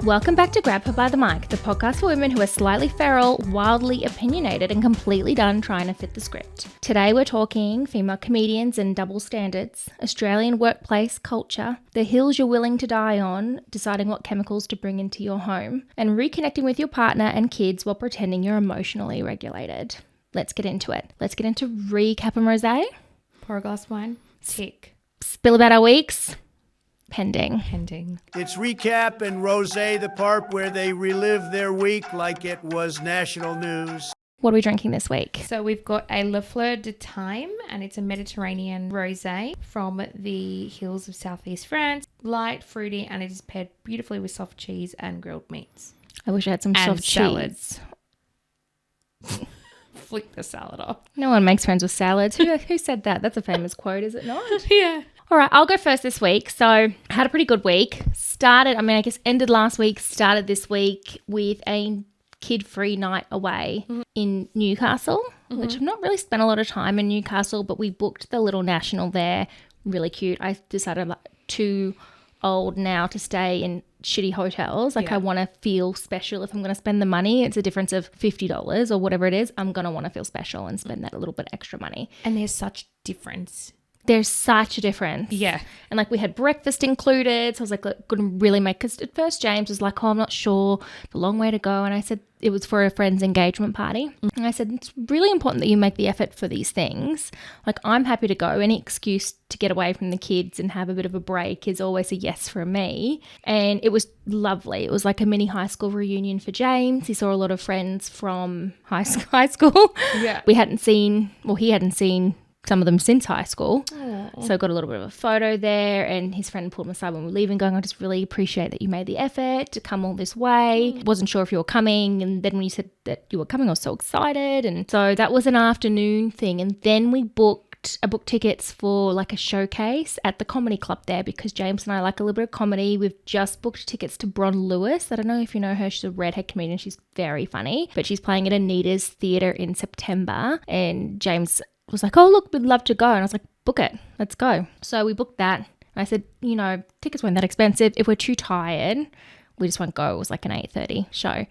Welcome back to Grab Her by the Mic, the podcast for women who are slightly feral, wildly opinionated, and completely done trying to fit the script. Today we're talking female comedians and double standards, Australian workplace culture, the hills you're willing to die on, deciding what chemicals to bring into your home, and reconnecting with your partner and kids while pretending you're emotionally regulated. Let's get into it. Let's get into recap and rosé. Pour a glass of wine. Tick. Spill about our weeks. Pending. It's recap and rosé, the part where they relive their week like it was national news. What are we drinking this week? So we've got a Le Fleur de Thyme, and it's a Mediterranean rosé from the hills of southeast France. Light, fruity, and it is paired beautifully with soft cheese and grilled meats. I wish I had some And soft salads. cheese. Flick the salad off. No one makes friends with salads. Who said that? That's a famous quote, is it not? Yeah. All right, I'll go first this week. So I had a pretty good week. Ended last week, started this week with a kid-free night away in Newcastle, which I've not really spent a lot of time in Newcastle, but we booked the little national there. Really cute. I decided too old now to stay in shitty hotels. I want to feel special. If I'm going to spend the money, it's a difference of $50 or whatever it is. I'm going to want to feel special and spend that a little bit extra money. And there's such difference. There's such a difference. Yeah. And we had breakfast included. So I was going to really because at first James was like, oh, I'm not sure, the long way to go. And I said it was for a friend's engagement party. And I said, it's really important that you make the effort for these things. I'm happy to go. Any excuse to get away from the kids and have a bit of a break is always a yes for me. And it was lovely. It was like a mini high school reunion for James. He saw a lot of friends from high school. Yeah. He hadn't seen some of them since high school. Aww. So I got a little bit of a photo there, and his friend pulled him aside when we were leaving going, I just really appreciate that you made the effort to come all this way. Wasn't sure if you were coming, and then when you said that you were coming, I was so excited. And so that was an afternoon thing. And then I booked tickets for a showcase at the comedy club there because James and I like a little bit of comedy. We've just booked tickets to Bron Lewis. I don't know if you know her. She's a redhead comedian. She's very funny, but she's playing at Anita's Theatre in September. And James was like, oh, look, we'd love to go. And I was like, book it. Let's go. So we booked that. And I said, tickets weren't that expensive. If we're too tired, we just won't go. It was an 8:30 show.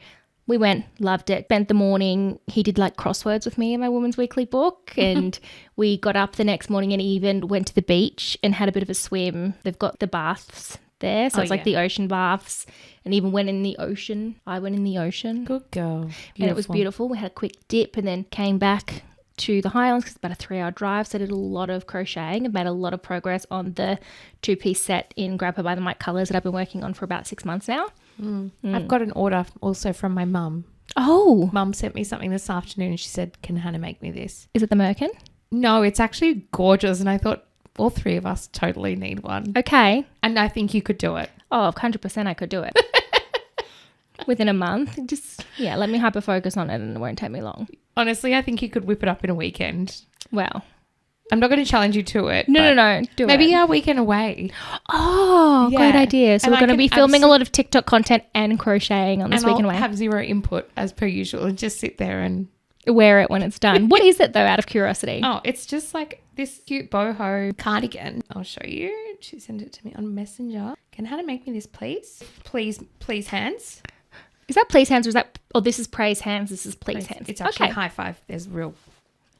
We went, loved it, spent the morning. He did crosswords with me in my Women's Weekly book. And we got up the next morning and even went to the beach and had a bit of a swim. They've got the baths there. So it's the ocean baths, and even went in the ocean. I went in the ocean. Good girl. Beautiful. And it was beautiful. We had a quick dip and then came back to the Highlands because it's about a 3-hour drive. So I did a lot of crocheting and made a lot of progress on the 2-piece set in Grab Her by the Mic colours that I've been working on for about 6 months now. I've got an order also from my mum. Oh. Mum sent me something this afternoon and she said, can Hannah make me this? Is it the Merkin? No, it's actually gorgeous. And I thought all three of us totally need one. Okay. And I think you could do it. Oh, 100% I could do it. Within a month. Let me hyper-focus on it and it won't take me long. Honestly, I think you could whip it up in a weekend. Well, I'm not going to challenge you to it. No, do it. Maybe our weekend away. Oh, yeah. Great idea. So and we're going to be filming a lot of TikTok content and crocheting on this weekend away. And I'll have zero input as per usual and just sit there and wear it when it's done. What is it though, out of curiosity? Oh, it's just this cute boho cardigan. I'll show you. She sent it to me on Messenger. Can Hannah make me this, please? Please, hands. Is that please hands or is that... Oh, this is praise hands. This is please hands. It's actually high five. There's real...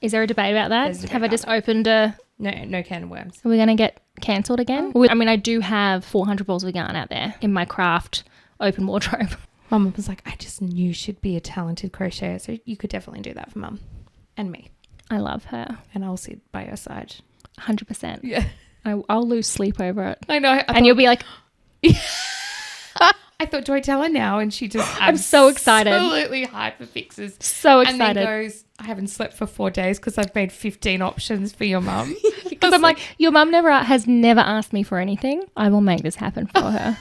Is there a debate about that? Have I just opened a... No can of worms. Are we going to get cancelled again? I mean, I do have 400 balls of yarn out there in my craft open wardrobe. Mum was like, I just knew she'd be a talented crocheter, so you could definitely do that for Mum and me. I love her. And I'll sit by your side. 100%. Yeah. I'll lose sleep over it. I know. And you'll be like... I thought, do I tell her now? And she just I'm so excited. Absolutely hyperfixes. So excited. And then goes, I haven't slept for 4 days because I've made 15 options for your mum. Because I'm like, your mum has never asked me for anything. I will make this happen for her.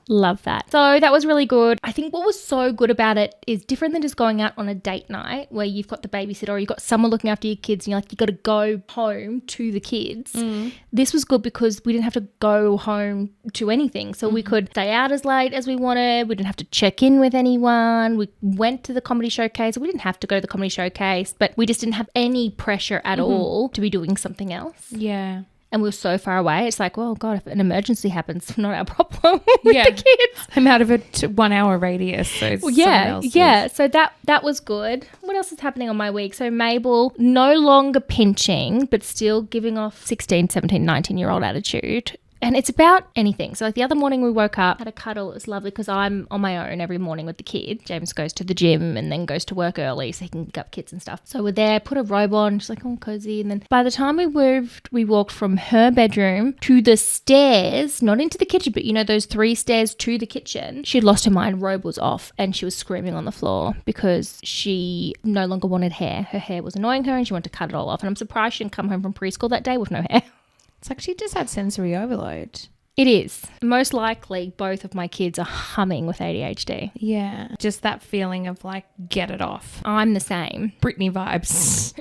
Love that. So that was really good. I think what was so good about it is different than just going out on a date night where you've got the babysitter or you've got someone looking after your kids and you're like, you got to go home to the kids. This was good because we didn't have to go home to anything. So we could stay out as late as we wanted. We didn't have to check in with anyone. We went to the comedy showcase. We didn't have to go to the comedy showcase, but we just didn't have any pressure at all to be doing something else. Yeah. and we were so far away. It's like, well, God, if an emergency happens, not our problem with Yeah. the kids. I'm out of a 1 hour radius, so it's someone else's. Yeah. So that was good. What else is happening on my week? So Mabel no longer pinching, but still giving off 16, 17, 19-year-old attitude. And it's about anything. So like the other morning we woke up, had a cuddle. It was lovely because I'm on my own every morning with the kid. James goes to the gym and then goes to work early so he can pick up kids and stuff. So we're there, put a robe on. She's like, oh, cozy. And then by the time we moved, we walked from her bedroom to the stairs, not into the kitchen, but you know, those 3 stairs to the kitchen. She'd lost her mind. Robe was off and she was screaming on the floor because she no longer wanted hair. Her hair was annoying her and she wanted to cut it all off. And I'm surprised she didn't come home from preschool that day with no hair. It's like she just had sensory overload. It is. Most likely, both of my kids are humming with ADHD. Yeah. Just that feeling of like, get it off. I'm the same. Britney vibes.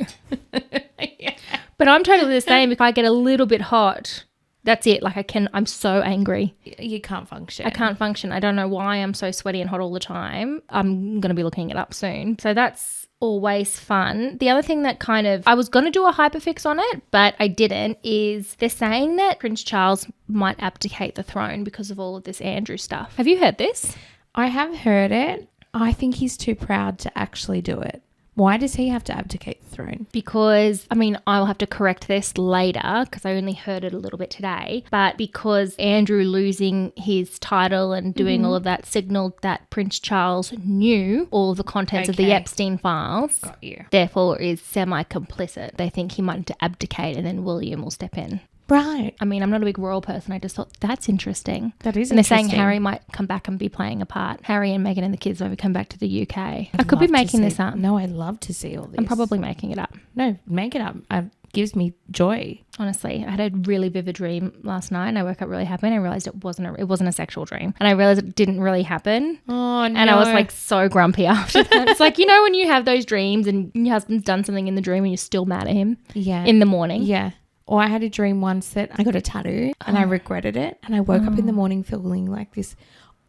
Yeah. But I'm totally the same. If I get a little bit hot, that's it. Like I'm so angry. You can't function. I can't function. I don't know why I'm so sweaty and hot all the time. I'm going to be looking it up soon. So that's always fun. The other thing that I was going to do a hyperfix on it, but I didn't, is they're saying that Prince Charles might abdicate the throne because of all of this Andrew stuff. Have you heard this? I have heard it. I think he's too proud to actually do it. Why does he have to abdicate the throne? Because, I'll have to correct this later because I only heard it a little bit today, but because Andrew losing his title and doing all of that signaled that Prince Charles knew all of the contents of the Epstein files, Got you. therefore is semi-complicit. They think he might have to abdicate and then William will step in. Right. I'm not a big royal person. I just thought that's interesting. That is and interesting. they're saying Harry might come back and be playing a part. Harry and Meghan and the kids will come back to the UK. I could be making this up. No, I'd love to see all this. I'm probably making it up. No, make it up. It gives me joy. Honestly, I had a really vivid dream last night and I woke up really happy and I realized it wasn't a sexual dream. And I realized it didn't really happen. Oh, no. And I was like so grumpy after that. It's like, when you have those dreams and your husband's done something in the dream and you're still mad at him in the morning. Yeah. Or I had a dream once that I got a tattoo and I regretted it. And I woke up in the morning feeling like this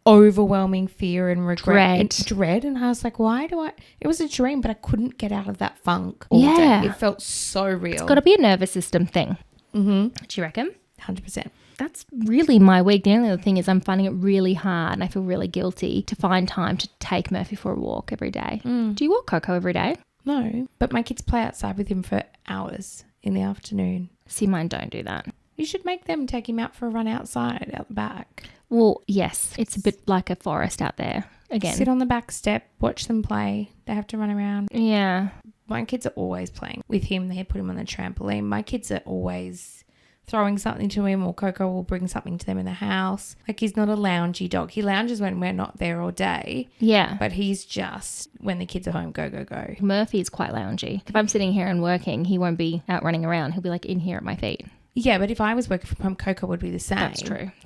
overwhelming fear and regret. Dread. And I was like, it was a dream, but I couldn't get out of that funk all day. It felt so real. It's got to be a nervous system thing. Mm-hmm. Do you reckon? 100%. That's really my week. The only other thing is I'm finding it really hard and I feel really guilty to find time to take Murphy for a walk every day. Do you walk Coco every day? No, but my kids play outside with him for hours in the afternoon. See, mine don't do that. You should make them take him out for a run outside, out the back. Well, yes. It's a bit like a forest out there again. Sit on the back step, watch them play. They have to run around. Yeah. My kids are always playing with him. They put him on the trampoline. My kids are always throwing something to him, or Coco will bring something to them in the house. Like, he's not a loungy dog. He lounges when we're not there all day. Yeah. But he's just, when the kids are home, go, go, go. Murphy is quite loungy. If I'm sitting here and working, he won't be out running around. He'll be like in here at my feet. Yeah, but if I was working from home, Coco would be the same.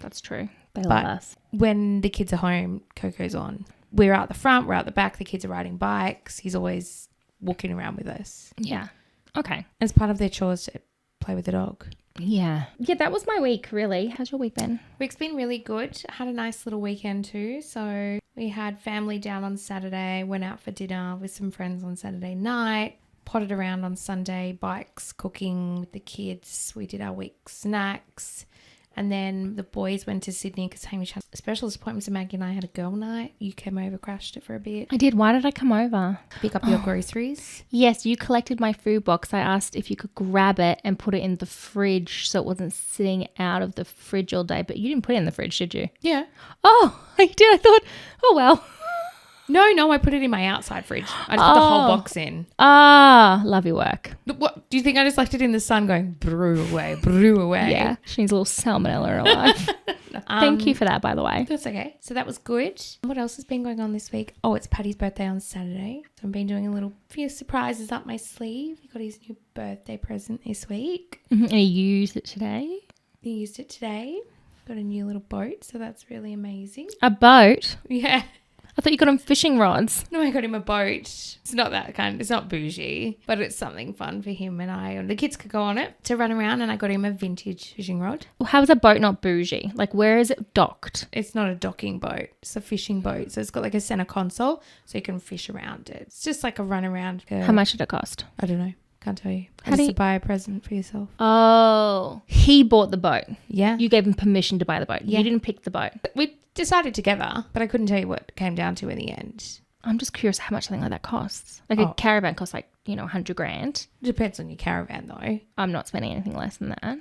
That's true. They love us. When the kids are home, Coco's on. We're out the front, we're out the back. The kids are riding bikes. He's always walking around with us. Yeah. Okay. As part of their chores to play with the dog. Yeah. Yeah, that was my week, really. How's your week been? Week's been really good. I had a nice little weekend too. So we had family down on Saturday, went out for dinner with some friends on Saturday night, potted around on Sunday, bikes, cooking with the kids. We did our week snacks. And then the boys went to Sydney because Hamish had specialist appointments and Maggie and I had a girl night. You came over, crashed it for a bit. I did. Why did I come over? Pick up your groceries. Yes, you collected my food box. I asked if you could grab it and put it in the fridge so it wasn't sitting out of the fridge all day. But you didn't put it in the fridge, did you? Yeah. Oh, I did. I thought, oh, well. No, I put it in my outside fridge. I just put the whole box in. Ah, love your work. What? Do you think I just left it in the sun going brew away, brew away? Yeah, she needs a little salmonella in her life. Thank you for that, by the way. That's okay. So that was good. What else has been going on this week? Oh, it's Paddy's birthday on Saturday. So I've been doing a few surprises up my sleeve. He got his new birthday present this week. And you used it today? He used it today. Got a new little boat, so that's really amazing. A boat? Yeah. I thought you got him fishing rods. No, I got him a boat. It's not that kind. It's not bougie, but it's something fun for him and I. And the kids could go on it to run around, and I got him a vintage fishing rod. Well, how is a boat not bougie? Like, where is it docked? It's not a docking boat. It's a fishing boat. So it's got like a center console so you can fish around it. It's just like a run around. How much did it cost? I don't know. Can't tell you. How do Just you- to buy a present for yourself. Oh, he bought the boat. Yeah. You gave him permission to buy the boat. Yeah. You didn't pick the boat. We decided together, but I couldn't tell you what it came down to in the end. I'm just curious how much something like that costs. Like Oh. a caravan costs like, $100,000. Depends on your caravan, though. I'm not spending anything less than that.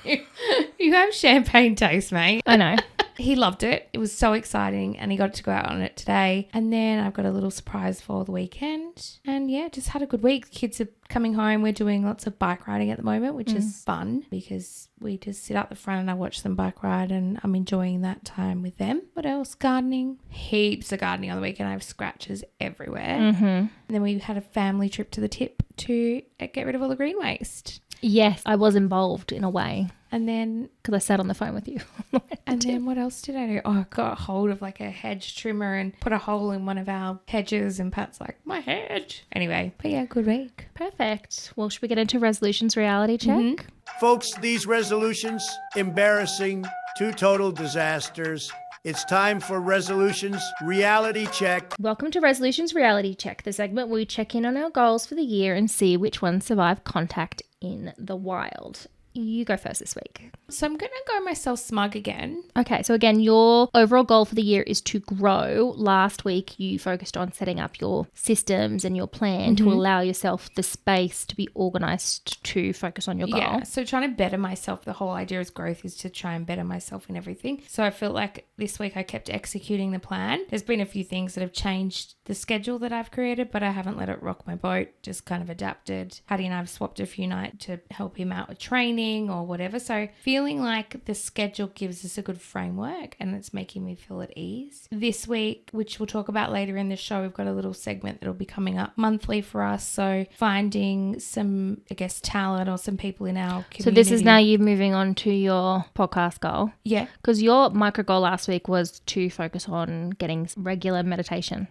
You have champagne taste, mate. I know. He loved it. It was so exciting, and he got to go out on it today. And then I've got a little surprise for the weekend. And yeah, just had a good week. Kids are coming home. We're doing lots of bike riding at the moment, which is fun because we just sit out the front and I watch them bike ride, and I'm enjoying that time with them. What else? Gardening. Heaps of gardening on the weekend. I have scratches everywhere. Mm-hmm. And then we had a family trip to the tip to get rid of all the green waste. Yes, I was involved in a way And then because I sat on the phone with you. then what else did I do? Oh, I got a hold of like a hedge trimmer and put a hole in one of our hedges, and Pat's like, my hedge. Anyway, but yeah, good week. Perfect. Well, should we get into resolutions reality check? Folks, these resolutions, embarrassing, two total disasters. It's time for resolutions reality check. Welcome to Resolutions Reality Check, the segment where we check in on our goals for the year and see which ones survive contact in the wild. You go first this week. So I'm going to go myself smug again. Okay, so again, your overall goal for the year is to grow. Last week, you focused on setting up your systems and your plan to allow yourself the space to be organized to focus on your goal. Yeah, so trying to better myself. The whole idea is growth is to try and better myself in everything. So I feel like this week I kept executing the plan. There's been a few things that have changed the schedule that I've created, but I haven't let it rock my boat, just kind of adapted. Hattie and I have swapped a few nights to help him out with training or whatever. So feeling like the schedule gives us a good framework and it's making me feel at ease. This week, which we'll talk about later in the show, we've got a little segment that'll be coming up monthly for us. So finding some, I guess, talent or some people in our community. So this is now you moving on to your podcast goal. Yeah. Because your micro goal last week was to focus on getting regular meditation.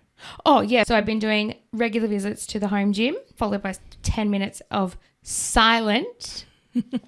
Oh, yeah. So I've been doing regular visits to the home gym, followed by 10 minutes of silent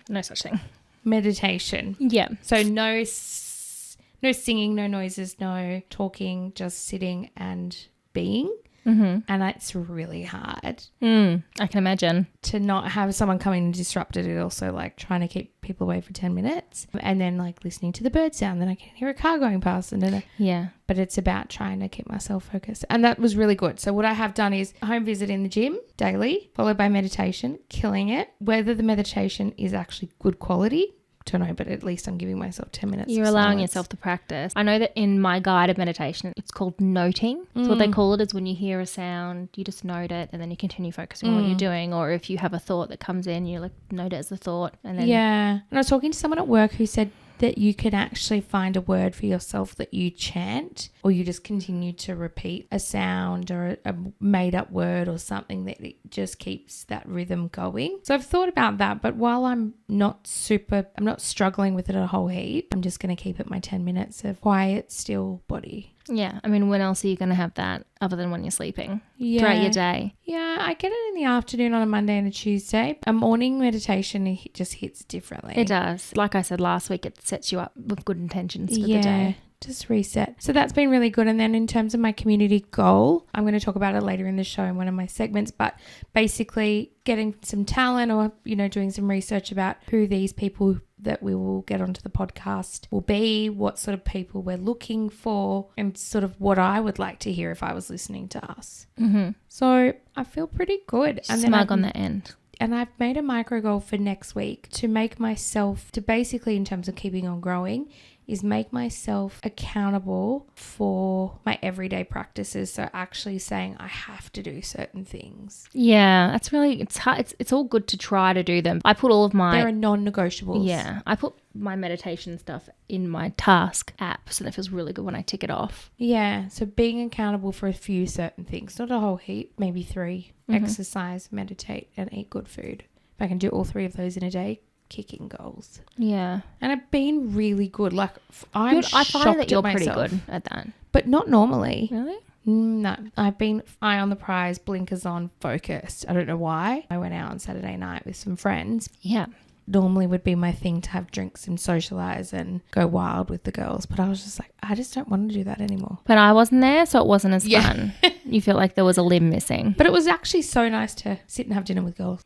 No such thing. meditation. Yeah. So no singing, no noises, no talking, just sitting and being. Mm-hmm. And it's really hard I can imagine. to not have someone come in and disrupt it. It also like trying to keep people away for 10 minutes and then like listening to the bird sound. Then I can hear a car going past and then Yeah. but it's about trying to keep myself focused. And that was really good. So what I have done is a home visit in the gym daily, followed by meditation, killing it. Whether the meditation is actually good quality, don't know, but at least I'm giving myself 10 minutes. You're of allowing silence. yourself to practice. I know that in my guided meditation, it's called noting. So what they call it is when you hear a sound, you just note it and then you continue focusing on what you're doing. Or if you have a thought that comes in, you like note it as a thought. And then Yeah. And I was talking to someone at work who said that you can actually find a word for yourself that you chant, or you just continue to repeat a sound or a made up word or something that it just keeps that rhythm going. So I've thought about that, but while I'm not struggling with it a whole heap, I'm just going to keep it my 10 minutes of quiet, still body. Yeah. I mean, when else are you going to have that other than when you're sleeping throughout your day? Yeah, I get it in the afternoon on a Monday and a Tuesday. A morning meditation, it just hits differently. It does. Like I said last week, it sets you up with good intentions for the day. Just reset. So that's been really good. And then in terms of my community goal, I'm going to talk about it later in the show in one of my segments, but basically getting some talent or, doing some research about who these people that we will get onto the podcast will be, what sort of people we're looking for, and sort of what I would like to hear if I was listening to us. Mm-hmm. So I feel pretty good. And Smug on the end. And I've made a micro goal for next week to make myself, to basically in terms of keeping on growing, is make myself accountable for my everyday practices. So actually saying I have to do certain things. Yeah, that's really, it's hard. It's all good to try to do them. I put all of my... There are non-negotiables. Yeah, I put my meditation stuff in my task app, so that feels really good when I tick it off. Yeah, so being accountable for a few certain things, not a whole heap, maybe 3. Mm-hmm. Exercise, meditate, and eat good food. If I can do all 3 of those in a day, kicking goals. Yeah. And I've been really good. Like, I'm I shocked find that you're at pretty myself. good at that. But not normally. Really? No, I've been eye on the prize, blinkers on, focused. I don't know why. I went out on Saturday night with some friends. Yeah. Normally would be my thing to have drinks and socialize and go wild with the girls. But I was just like, I just don't want to do that anymore. But I wasn't there, so it wasn't as fun. You felt like there was a limb missing. But it was actually so nice to sit and have dinner with girls,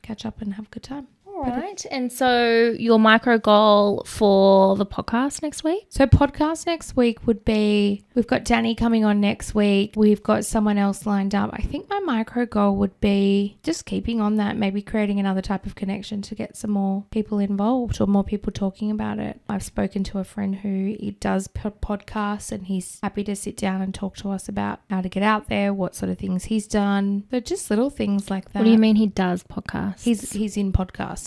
catch up and have a good time. All right. And so your micro goal for the podcast next week? So podcast next week would be, we've got Danny coming on next week. We've got someone else lined up. I think my micro goal would be just keeping on that, maybe creating another type of connection to get some more people involved or more people talking about it. I've spoken to a friend who does podcasts and he's happy to sit down and talk to us about how to get out there, what sort of things he's done. So just little things like that. What do you mean he does podcasts? He's in podcasting.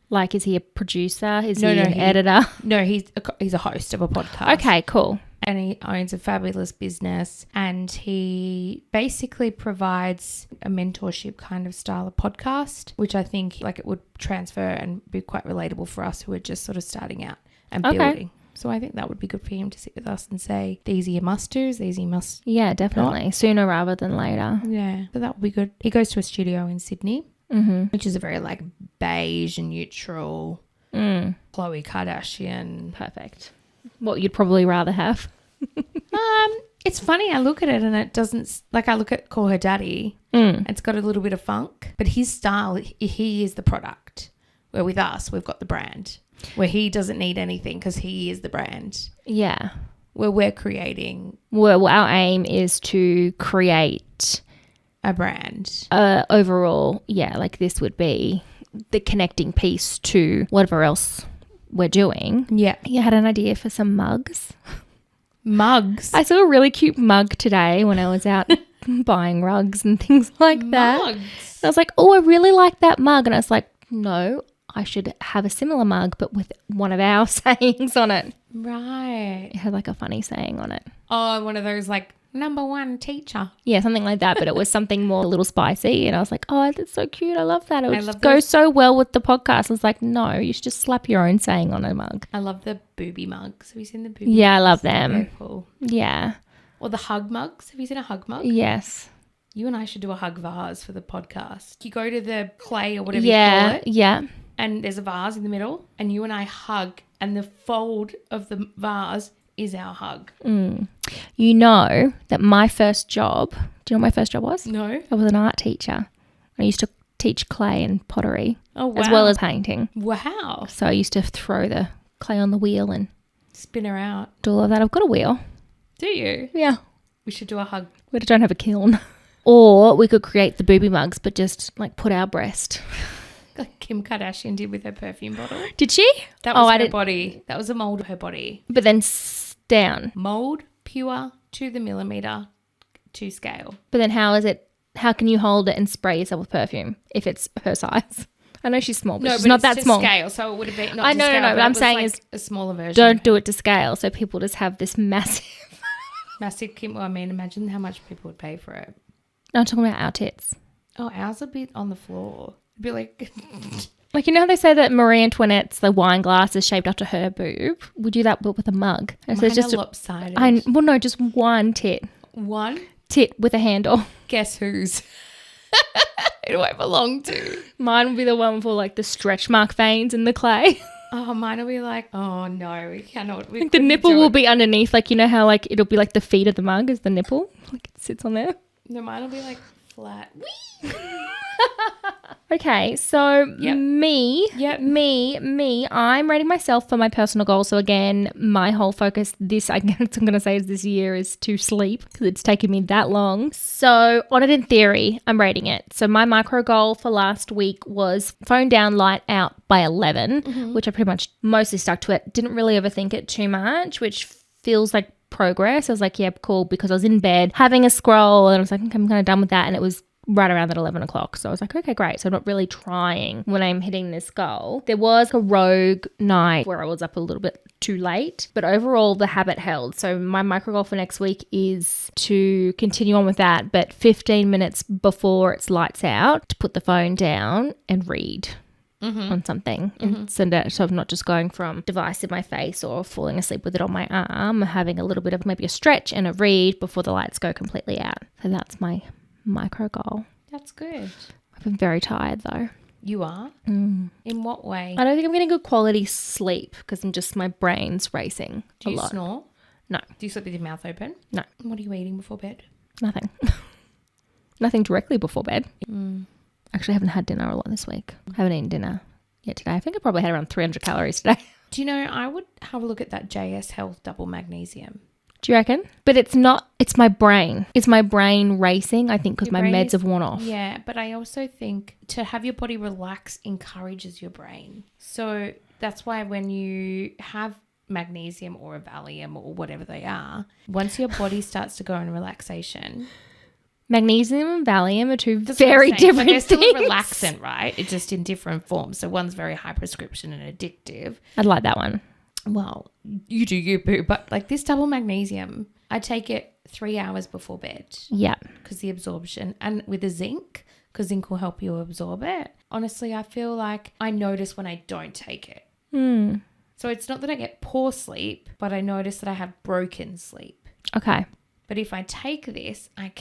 Like, is he a producer? Is he an editor? No, he's a host of a podcast. Okay, cool. And he owns a fabulous business and he basically provides a mentorship kind of style of podcast, which I think like it would transfer and be quite relatable for us who are just sort of starting out and building. So I think that would be good for him to sit with us and say, these are your must-dos, these are your must. Yeah, definitely. Sooner rather than later. Yeah, so that would be good. He goes to a studio in Sydney, which is a very like beige and neutral Khloe Kardashian. Perfect. What you'd probably rather have. It's funny. I look at it and it doesn't, like I look at Call Her Daddy. It's got a little bit of funk, but his style, he is the product. Where with us, we've got the brand. Where he doesn't need anything because he is the brand. Yeah. Where we're creating. Well, our aim is to create a brand. Overall, yeah, like this would be the connecting piece to whatever else we're doing. Yeah. You had an idea for some mugs. Mugs. I saw a really cute mug today when I was out buying rugs and things like that. Mugs. And I was like, oh, I really like that mug. And I was like, no, I should have a similar mug, but with one of our sayings on it. Right. It had like a funny saying on it. Oh, one of those like #1 teacher. Yeah, something like that, but it was something more a little spicy. And I was like, oh, that's so cute. I love that. It would just go so well with the podcast. I was like, no, you should just slap your own saying on a mug. I love the booby mugs. Have you seen the booby Yeah, mugs? I love them. Very cool. Yeah. Or the hug mugs. Have you seen a hug mug? Yes. You and I should do a hug vase for the podcast. You go to the clay or whatever you call it. Yeah. And there's a vase in the middle and you and I hug and the fold of the vase is our hug. You know that my first job, do you know what my first job was? No. I was an art teacher. I used to teach clay and pottery. Oh, wow. As well as painting. Wow. So I used to throw the clay on the wheel and spin her out. do all of that. I've got a wheel. Do you? Yeah. We should do a hug. We don't have a kiln. Or we could create the booby mugs but just like put our breast. Like Kim Kardashian did with her perfume bottle. Did she? That was her body. That was a mold of her body. But then down. Mold, pure, to the millimeter, to scale. But then how can you hold it and spray yourself with perfume if it's her size? I know she's small, but she's not that small. Scale, so it would have been not I to know, scale, no, but I'm saying like is a smaller version. Don't do it to scale, so people just have this massive Kim. Well, I mean, imagine how much people would pay for it. No, I'm talking about our tits. Oh, ours would be on the floor. It'd be like like, you know how they say that Marie Antoinette's the wine glass is shaped after her boob? We do that but with a mug. And so it's just lopsided. No, just one tit. One tit with a handle. Guess whose? Who do I belong to? Mine will be the one for like the stretch mark veins in the clay. Oh, mine will be like, oh no, we cannot. Like the nipple will be underneath, like, you know how like it'll be like the feet of the mug is the nipple, like it sits on there. No, mine will be like flat. Okay, so me, I'm rating myself for my personal goals. So again, my whole focus I'm going to say is this year is to sleep because it's taken me that long. So on it in theory, I'm rating it. So my micro goal for last week was phone down, light out by 11, which I pretty much mostly stuck to it. Didn't really overthink it too much, which feels like progress. I was like, yeah, cool, because I was in bed having a scroll and I was like, okay, I'm kind of done with that. And it was right around that 11 o'clock. So I was like, okay, great. So I'm not really trying when I'm hitting this goal. There was a rogue night where I was up a little bit too late, but overall the habit held. So my micro goal for next week is to continue on with that, but 15 minutes before it's lights out to put the phone down and read. On something so I'm not just going from device in my face or falling asleep with it on my arm, having a little bit of maybe a stretch and a read before the lights go completely out. So that's my micro goal. That's good. I've been very tired though. You are? In what way? I don't think I'm getting good quality sleep because my brain's racing Do you a lot. snore? No. Do you sleep with your mouth open? No. What are you eating before bed? Nothing. Nothing directly before bed. Actually, I haven't had dinner a lot this week. I haven't eaten dinner yet today. I think I probably had around 300 calories today. Do you know, I would have a look at that JS Health double magnesium. Do you reckon? But it's not, it's my brain. It's my brain racing, I think, because my meds have worn off. Yeah, but I also think to have your body relax encourages your brain. So that's why when you have magnesium or a Valium or whatever they are, once your body starts to go in relaxation. Magnesium and Valium are two very different they're things. still a relaxant, right? It's just in different forms. So one's very high prescription and addictive. I'd like that one. Well, you do you, boo. But like this double magnesium, I take it 3 hours before bed. Yeah. Because the absorption, and with the zinc, because zinc will help you absorb it. Honestly, I feel like I notice when I don't take it. So it's not that I get poor sleep, but I notice that I have broken sleep. Okay. But if I take this, I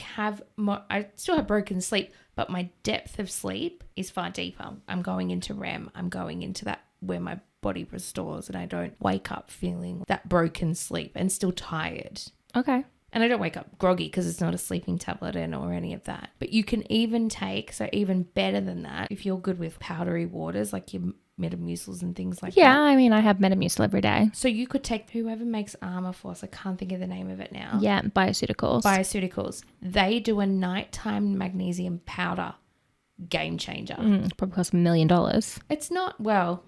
still have broken sleep, but my depth of sleep is far deeper. I'm going into REM. I'm going into that where my body restores and I don't wake up feeling that broken sleep and still tired. Okay. And I don't wake up groggy because it's not a sleeping tablet or any of that. But you can even take, so even better than that, if you're good with powdery waters like your Metamucils and things like that. Yeah, I mean, I have Metamucil every day. So you could take whoever makes Armour Force, I can't think of the name of it now. Yeah, Bioceuticals. They do a nighttime magnesium powder. Game changer. Probably costs $1 million. It's not, well,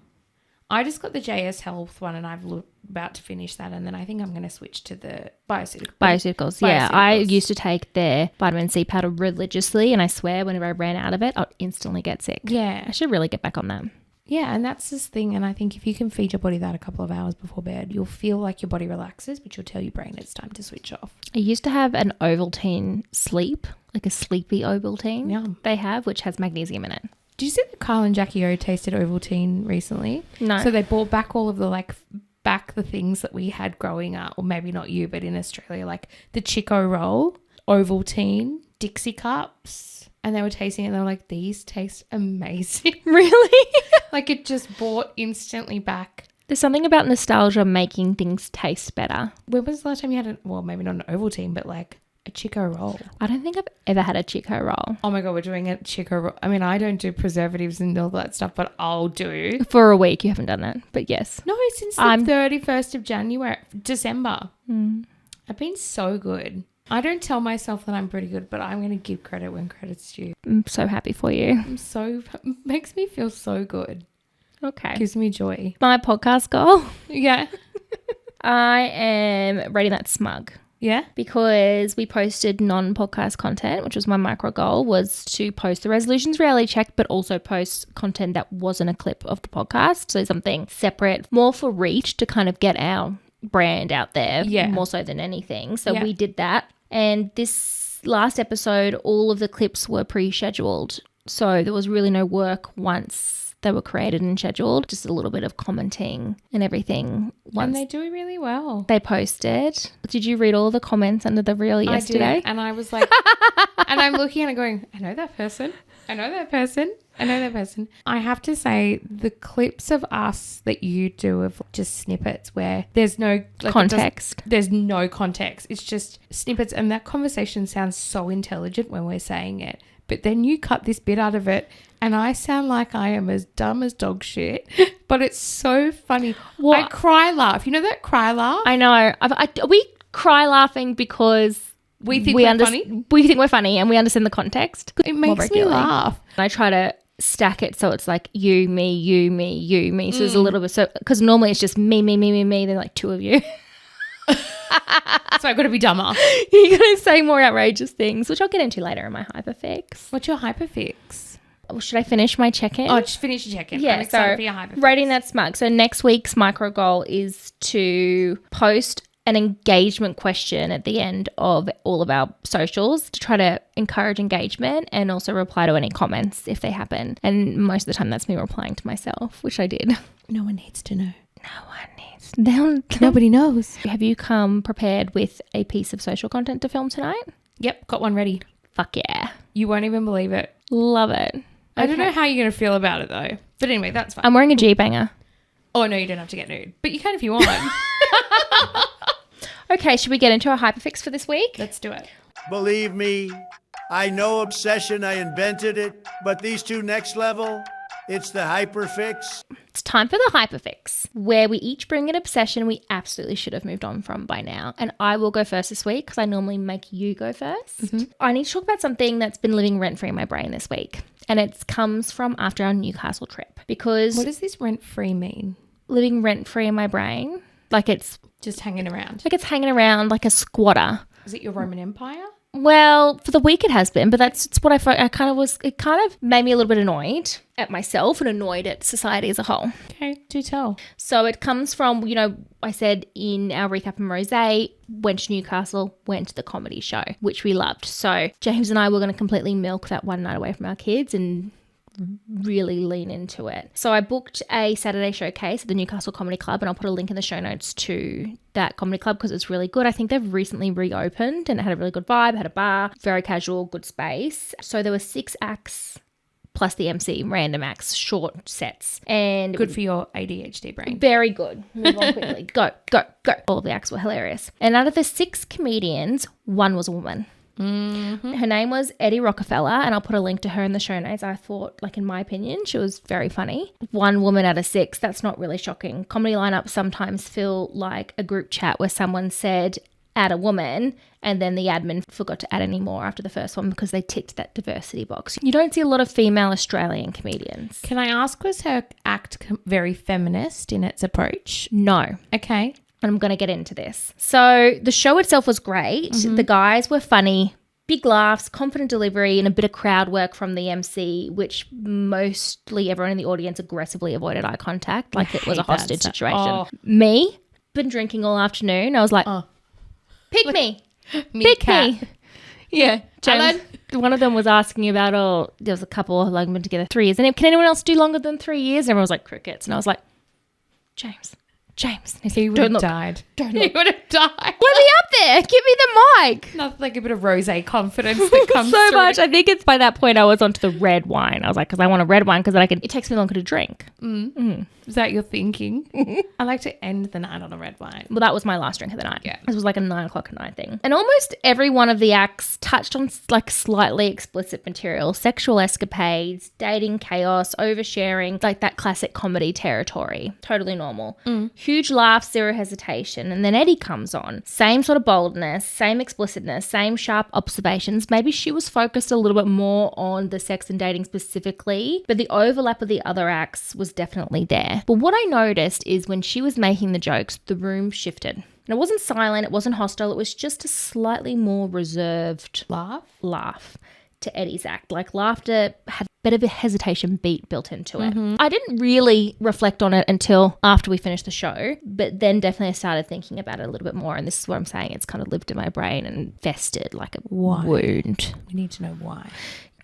I just got the JS Health one and I've about to finish that, and then I think I'm going to switch to the Bioceuticals. Yeah, I used to take their vitamin C powder religiously, and I swear whenever I ran out of it, I'd instantly get sick. Yeah. I should really get back on that. Yeah, and that's this thing, and I think if you can feed your body that a couple of hours before bed, you'll feel like your body relaxes, but you'll tell your brain it's time to switch off. I used to have an Ovaltine sleep, like a sleepy Ovaltine. Yeah. They have, which has magnesium in it. Did you see that Kyle and Jackie O tasted Ovaltine recently? No. So they brought back all of the the things that we had growing up, or maybe not you, but in Australia, like the Chico roll, Ovaltine, Dixie cups, and they were tasting it and they were like, these taste amazing. Really? Like it just brought instantly back. There's something about nostalgia making things taste better. When was the last time you had maybe not an Ovaltine, but like a Chico roll? I don't think I've ever had a Chico roll. Oh my God, we're doing a Chico roll. I mean, I don't do preservatives and all that stuff, but I'll do. For a week, you haven't done that, but yes. No, since the 31st of December. I've been so good. I don't tell myself that I'm pretty good, but I'm going to give credit when credit's due. I'm so happy for you. Makes me feel so good. Okay. Gives me joy. My podcast goal. Yeah. I am rating that smug. Yeah. Because we posted non-podcast content, which was my micro goal, was to post the resolutions reality check, but also post content that wasn't a clip of the podcast. So something separate, more for reach to kind of get our brand out there, more so than anything. So we did that. And this last episode, all of the clips were pre-scheduled. So there was really no work once they were created and scheduled. Just a little bit of commenting and everything. And they do really well. They posted. Did you read all the comments under the reel yesterday? I did. And I was like, and I'm looking at it going, I know that person. I know that person. I know that person. I have to say, the clips of us that you do of just snippets where there's no context. There's no context. It's just snippets. And that conversation sounds so intelligent when we're saying it. But then you cut this bit out of it and I sound like I am as dumb as dog shit. But it's so funny. What? I cry laugh. You know that cry laugh? I know. We cry laughing because we think we're funny. We think we're funny and we understand the context. It makes me laugh. I try to stack it so it's like you, me, you, me, you, me. So there's a little bit, so because normally it's just me, me, me, me, me. Then like two of you. So I've got to be dumber. You're going to say more outrageous things, which I'll get into later in my hyperfix. What's your hyperfix? Well, should I finish my check-in? Oh, just finish your check-in. Yeah, I'm excited for your hyperfix. Rating that smug. So next week's micro goal is to post an engagement question at the end of all of our socials to try to encourage engagement and also reply to any comments if they happen. And most of the time that's me replying to myself, which I did. No one needs to know. No one needs. Nobody knows. Have you come prepared with a piece of social content to film tonight? Yep, got one ready. Fuck yeah. You won't even believe it. Love it. I don't know how you're going to feel about it though. But anyway, that's fine. I'm wearing a G-banger. Oh, no, you don't have to get nude. But you can if you want. Okay, should we get into our hyperfix for this week? Let's do it. Believe me, I know obsession, I invented it, but these two next level, it's the hyperfix. It's time for the hyperfix, where we each bring an obsession we absolutely should have moved on from by now. And I will go first this week because I normally make you go first. I need to talk about something that's been living rent-free in my brain this week. And it comes from after our Newcastle trip. Because What does this rent-free mean? living rent-free in my brain, like it's Just hanging around. hanging around like a squatter. Is it your Roman Empire? Well, for the week it has been, but it's what I kind of was. It kind of made me a little bit annoyed at myself and annoyed at society as a whole. Okay, do tell. So it comes from, I said in our recap in Rosé, went to Newcastle, went to the comedy show, which we loved. So James and I were going to completely milk that one night away from our kids and really lean into it. So I booked a Saturday showcase at the Newcastle Comedy Club, and I'll put a link in the show notes to that comedy club because it's really good. I think they've recently reopened and it had a really good vibe, had a bar, very casual, good space. So there were 6 acts plus the MC, random acts, short sets. And Good for your ADHD brain. very good. Move on quickly. Go. All of the acts were hilarious. And out of the 6 comedians, 1 was a woman. Her name was Eddie Rockefeller, and I'll put a link to her in the show notes. I thought, in my opinion, she was very funny. 1 woman out of 6, that's not really shocking. Comedy lineups sometimes feel like a group chat where someone said, add a woman, and then the admin forgot to add any more after the first one because they ticked that diversity box. You don't see a lot of female Australian comedians. Can I ask, was her act very feminist in its approach? No. Okay. And I'm going to get into this. So the show itself was great. The guys were funny, big laughs, confident delivery, and a bit of crowd work from the MC, which mostly everyone in the audience aggressively avoided eye contact like it was a hostage situation. Me, been drinking all afternoon. I was like, pick me. Pick me. Yeah. James, one of them was asking about, there was a couple who had been together 3 years. And can anyone else do longer than 3 years? And everyone was like, crickets. And I was like, James. And He would have died. Don't He look. would have died. Let me up there. Give me the mic. Nothing like a bit of rosé confidence that comes So through. much. I think it's by that point I was onto the red wine. I was like, because I want a red wine because it takes me longer to drink. Is that your thinking? I like to end the night on a red wine. Well, that was my last drink of the night. Yeah. This was like a 9 o'clock at night thing. And almost every one of the acts touched on slightly explicit material, sexual escapades, dating chaos, oversharing, like that classic comedy territory. Totally normal. Huge laughs, zero hesitation. And then Eddie comes on. Same sort of boldness, same explicitness, same sharp observations. Maybe she was focused a little bit more on the sex and dating specifically, but the overlap of the other acts was definitely there. But what I noticed is when she was making the jokes, the room shifted. And it wasn't silent, it wasn't hostile, it was just a slightly more reserved laugh to Eddie's act. Like laughter had a bit of a hesitation beat built into it. I didn't really reflect on it until after we finished the show, but then definitely I started thinking about it a little bit more. And this is what I'm saying, it's kind of lived in my brain and festered like a wound. We need to know why.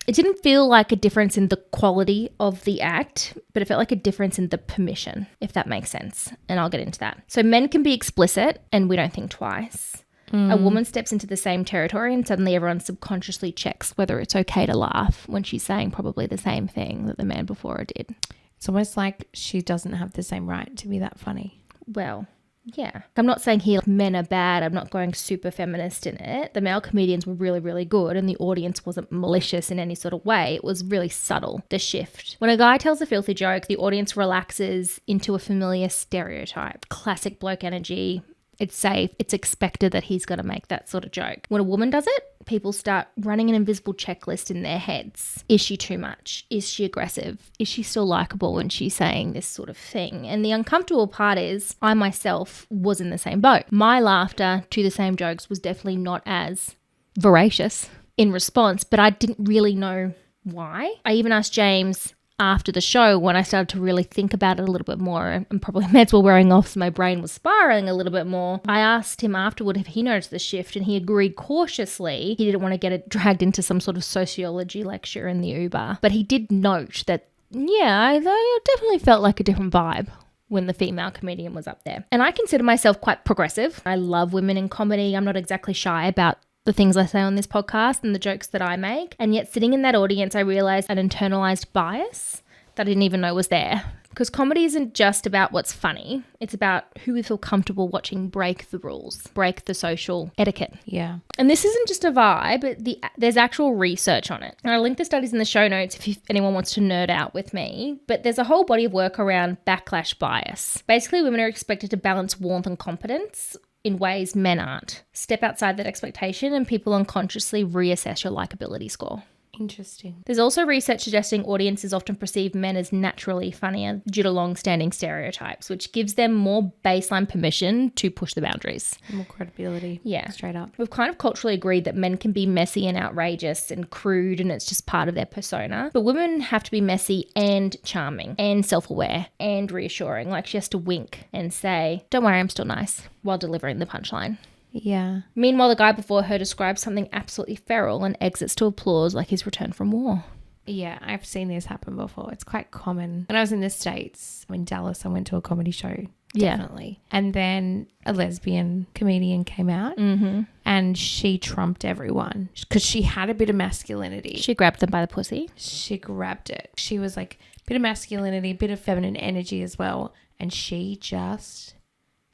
It didn't feel like a difference in the quality of the act, but it felt like a difference in the permission, if that makes sense. And I'll get into that. So men can be explicit and we don't think twice. A woman steps into the same territory and suddenly everyone subconsciously checks whether it's okay to laugh when she's saying probably the same thing that the man before her did. It's almost like she doesn't have the same right to be that funny. Well, yeah. I'm not saying here men are bad. I'm not going super feminist in it. The male comedians were really, really good and the audience wasn't malicious in any sort of way. It was really subtle, the shift. When a guy tells a filthy joke, the audience relaxes into a familiar stereotype. Classic bloke energy. It's safe. It's expected that he's going to make that sort of joke. When a woman does it, people start running an invisible checklist in their heads. Is she too much? Is she aggressive? Is she still likable when she's saying this sort of thing? And the uncomfortable part is I myself was in the same boat. My laughter to the same jokes was definitely not as voracious in response, but I didn't really know why. I even asked James after the show when I started to really think about it a little bit more, and probably meds were wearing off so my brain was spiraling a little bit more. I asked him afterward if he noticed the shift and he agreed cautiously. He didn't want to get it dragged into some sort of sociology lecture in the Uber, but he did note that, yeah, I definitely felt like a different vibe when the female comedian was up there. And I consider myself quite progressive. I love women in comedy. I'm not exactly shy about the things I say on this podcast and the jokes that I make. And yet sitting in that audience, I realized an internalized bias that I didn't even know was there. Because comedy isn't just about what's funny. It's about who we feel comfortable watching break the rules, break the social etiquette. Yeah. And this isn't just a vibe, but there's actual research on it. And I'll link the studies in the show notes if anyone wants to nerd out with me. But there's a whole body of work around backlash bias. Basically, women are expected to balance warmth and competence in ways men aren't. Step outside that expectation and people unconsciously reassess your likability score. Interesting. There's also research suggesting audiences often perceive men as naturally funnier due to long-standing stereotypes, which gives them more baseline permission to push the boundaries. More credibility. Yeah. Straight up. We've kind of culturally agreed that men can be messy and outrageous and crude and it's just part of their persona. But women have to be messy and charming and self-aware and reassuring. Like she has to wink and say, "Don't worry, I'm still nice," while delivering the punchline. Yeah. Meanwhile, the guy before her describes something absolutely feral and exits to applause like he's returned from war. Yeah, I've seen this happen before. It's quite common. When I was in the States, in Dallas, I went to a comedy show. Yeah. Definitely. And then a lesbian comedian came out and she trumped everyone because she had a bit of masculinity. She grabbed them by the pussy. She grabbed it. She was like a bit of masculinity, a bit of feminine energy as well. And she just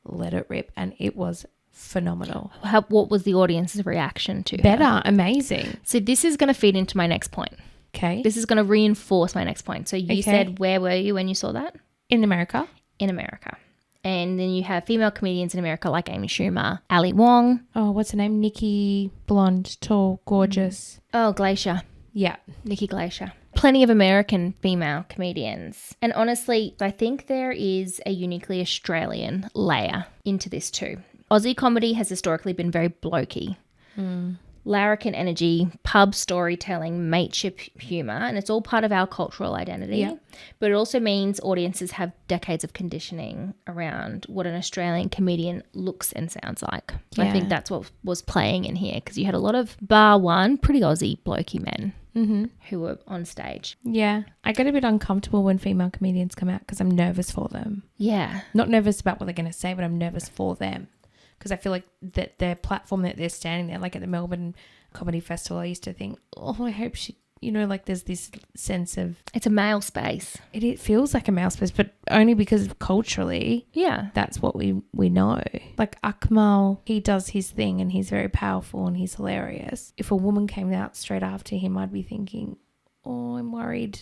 let it rip. And it was phenomenal. What was the audience's reaction to her? Better. Amazing. So this is going to feed into my next point. Okay. This is going to reinforce my next point. So you said, where were you when you saw that? In America. In America. And then you have female comedians in America like Amy Schumer, Ali Wong. Oh, what's her name? Nikki, blonde, tall, gorgeous. Oh, Glacier. Yeah. Nikki Glacier. Plenty of American female comedians. And honestly, I think there is a uniquely Australian layer into this too. Aussie comedy has historically been very blokey. Larrikin energy, pub storytelling, mateship humour, and it's all part of our cultural identity. Yeah. But it also means audiences have decades of conditioning around what an Australian comedian looks and sounds like. So I think that's what was playing in here because you had a lot of, bar one, pretty Aussie blokey men who were on stage. Yeah. I get a bit uncomfortable when female comedians come out because I'm nervous for them. Yeah. Not nervous about what they're going to say, but I'm nervous for them. Because I feel like that their platform that they're standing there, like at the Melbourne Comedy Festival, I used to think, oh, I hope she, like there's this sense of... It's a male space. It feels like a male space, but only because culturally, that's what we know. Like Akmal, he does his thing and he's very powerful and he's hilarious. If a woman came out straight after him, I'd be thinking, oh, I'm worried.